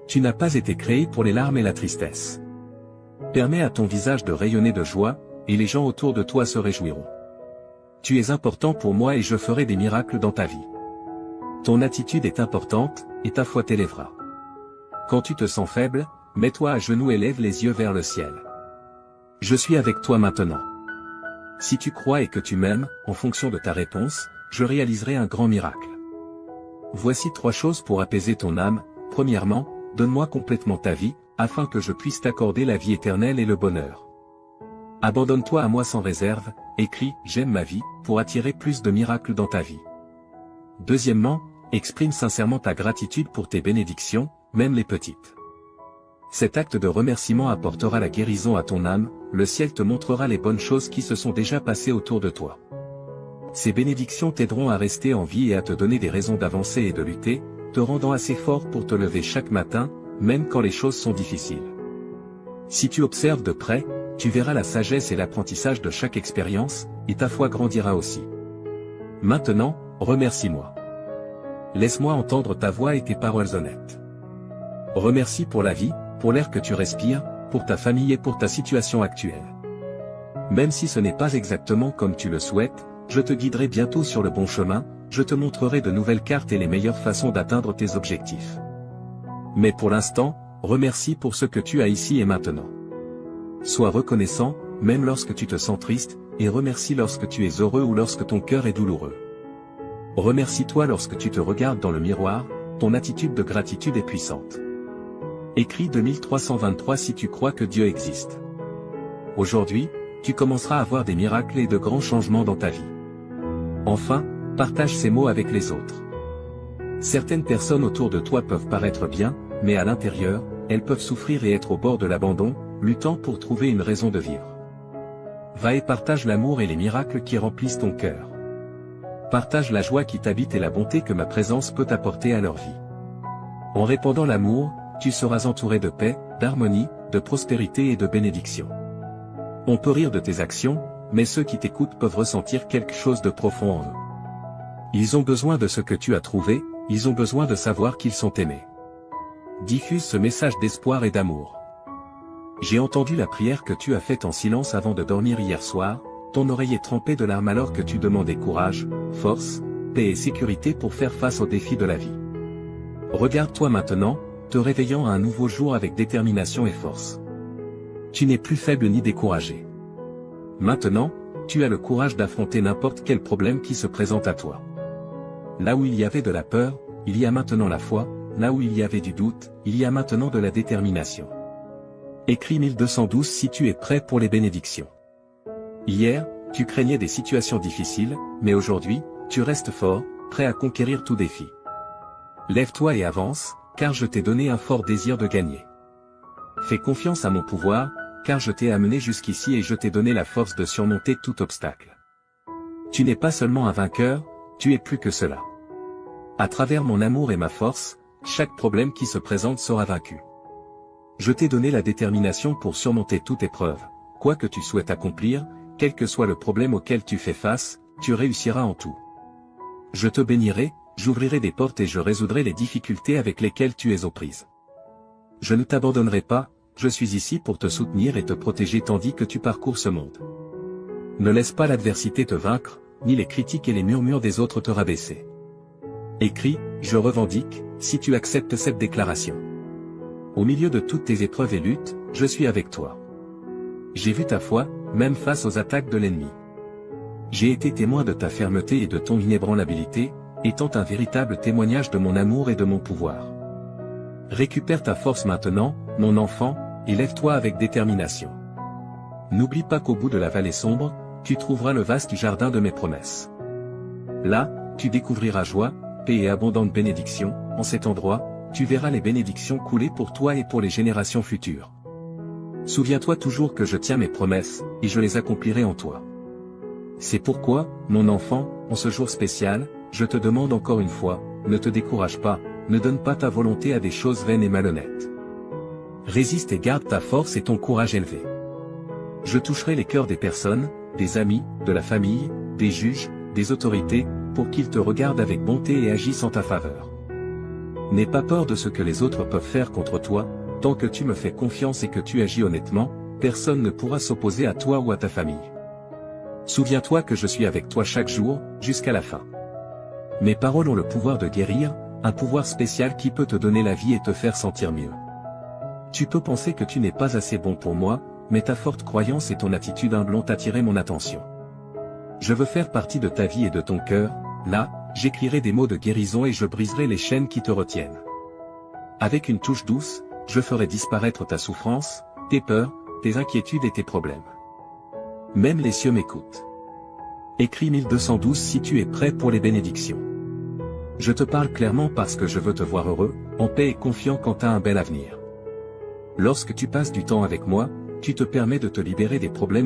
Tu n'as pas été créé pour les larmes et la tristesse. Permets à ton visage de rayonner de joie, et les gens autour de toi se réjouiront. Tu es important pour moi et je ferai des miracles dans ta vie. Ton attitude est importante, et ta foi t'élèvera. Quand tu te sens faible, mets-toi à genoux et lève les yeux vers le ciel. Je suis avec toi maintenant. Si tu crois et que tu m'aimes, en fonction de ta réponse, je réaliserai un grand miracle. Voici 3 choses pour apaiser ton âme. Premièrement, donne-moi complètement ta vie, afin que je puisse t'accorder la vie éternelle et le bonheur. Abandonne-toi à moi sans réserve, écris « J'aime ma vie » pour attirer plus de miracles dans ta vie. Deuxièmement, exprime sincèrement ta gratitude pour tes bénédictions, même les petites. Cet acte de remerciement apportera la guérison à ton âme, le ciel te montrera les bonnes choses qui se sont déjà passées autour de toi. Ces bénédictions t'aideront à rester en vie et à te donner des raisons d'avancer et de lutter, te rendant assez fort pour te lever chaque matin, même quand les choses sont difficiles. Si tu observes de près, tu verras la sagesse et l'apprentissage de chaque expérience, et ta foi grandira aussi. Maintenant, remercie-moi. Laisse-moi entendre ta voix et tes paroles honnêtes. Remercie pour la vie, pour l'air que tu respires, pour ta famille et pour ta situation actuelle. Même si ce n'est pas exactement comme tu le souhaites, je te guiderai bientôt sur le bon chemin, je te montrerai de nouvelles cartes et les meilleures façons d'atteindre tes objectifs. Mais pour l'instant, remercie pour ce que tu as ici et maintenant. Sois reconnaissant, même lorsque tu te sens triste, et remercie lorsque tu es heureux ou lorsque ton cœur est douloureux. Remercie-toi lorsque tu te regardes dans le miroir, ton attitude de gratitude est puissante. Écris 2323 si tu crois que Dieu existe. Aujourd'hui, tu commenceras à voir des miracles et de grands changements dans ta vie. Enfin, partage ces mots avec les autres. Certaines personnes autour de toi peuvent paraître bien, mais à l'intérieur, elles peuvent souffrir et être au bord de l'abandon, luttant pour trouver une raison de vivre. Va et partage l'amour et les miracles qui remplissent ton cœur. Partage la joie qui t'habite et la bonté que ma présence peut apporter à leur vie. En répandant l'amour, tu seras entouré de paix, d'harmonie, de prospérité et de bénédiction. On peut rire de tes actions, mais ceux qui t'écoutent peuvent ressentir quelque chose de profond en eux. Ils ont besoin de ce que tu as trouvé, ils ont besoin de savoir qu'ils sont aimés. Diffuse ce message d'espoir et d'amour. J'ai entendu la prière que tu as faite en silence avant de dormir hier soir, ton oreille est trempée de larmes alors que tu demandais courage, force, paix et sécurité pour faire face aux défis de la vie. Regarde-toi maintenant, te réveillant à un nouveau jour avec détermination et force. Tu n'es plus faible ni découragé. Maintenant, tu as le courage d'affronter n'importe quel problème qui se présente à toi. Là où il y avait de la peur, il y a maintenant la foi, là où il y avait du doute, il y a maintenant de la détermination. Écris 1212 si tu es prêt pour les bénédictions. Hier, tu craignais des situations difficiles, mais aujourd'hui, tu restes fort, prêt à conquérir tout défi. Lève-toi et avance, car je t'ai donné un fort désir de gagner. Fais confiance à mon pouvoir, car je t'ai amené jusqu'ici et je t'ai donné la force de surmonter tout obstacle. Tu n'es pas seulement un vainqueur, tu es plus que cela. À travers mon amour et ma force, chaque problème qui se présente sera vaincu. Je t'ai donné la détermination pour surmonter toute épreuve, quoi que tu souhaites accomplir, quel que soit le problème auquel tu fais face, tu réussiras en tout. Je te bénirai, j'ouvrirai des portes et je résoudrai les difficultés avec lesquelles tu es aux prises. Je ne t'abandonnerai pas, je suis ici pour te soutenir et te protéger tandis que tu parcours ce monde. Ne laisse pas l'adversité te vaincre, ni les critiques et les murmures des autres te rabaisser. Écris, je revendique, si tu acceptes cette déclaration. Au milieu de toutes tes épreuves et luttes, je suis avec toi. J'ai vu ta foi, même face aux attaques de l'ennemi. J'ai été témoin de ta fermeté et de ton inébranlabilité, étant un véritable témoignage de mon amour et de mon pouvoir. Récupère ta force maintenant, mon enfant, et lève-toi avec détermination. N'oublie pas qu'au bout de la vallée sombre, tu trouveras le vaste jardin de mes promesses. Là, tu découvriras joie, paix et abondante bénédiction, en cet endroit, tu verras les bénédictions couler pour toi et pour les générations futures. Souviens-toi toujours que je tiens mes promesses, et je les accomplirai en toi. C'est pourquoi, mon enfant, en ce jour spécial, je te demande encore une fois, ne te décourage pas, ne donne pas ta volonté à des choses vaines et malhonnêtes. Résiste et garde ta force et ton courage élevé. Je toucherai les cœurs des personnes, des amis, de la famille, des juges, des autorités, pour qu'ils te regardent avec bonté et agissent en ta faveur. N'aie pas peur de ce que les autres peuvent faire contre toi, tant que tu me fais confiance et que tu agis honnêtement, personne ne pourra s'opposer à toi ou à ta famille. Souviens-toi que je suis avec toi chaque jour, jusqu'à la fin. Mes paroles ont le pouvoir de guérir, un pouvoir spécial qui peut te donner la vie et te faire sentir mieux. Tu peux penser que tu n'es pas assez bon pour moi, mais ta forte croyance et ton attitude humble ont attiré mon attention. Je veux faire partie de ta vie et de ton cœur, là, j'écrirai des mots de guérison et je briserai les chaînes qui te retiennent. Avec une touche douce, je ferai disparaître ta souffrance, tes peurs, tes inquiétudes et tes problèmes. Même les cieux m'écoutent. Écris 1212 si tu es prêt pour les bénédictions. Je te parle clairement parce que je veux te voir heureux, en paix et confiant quant à un bel avenir. Lorsque tu passes du temps avec moi, tu te permets de te libérer des problèmes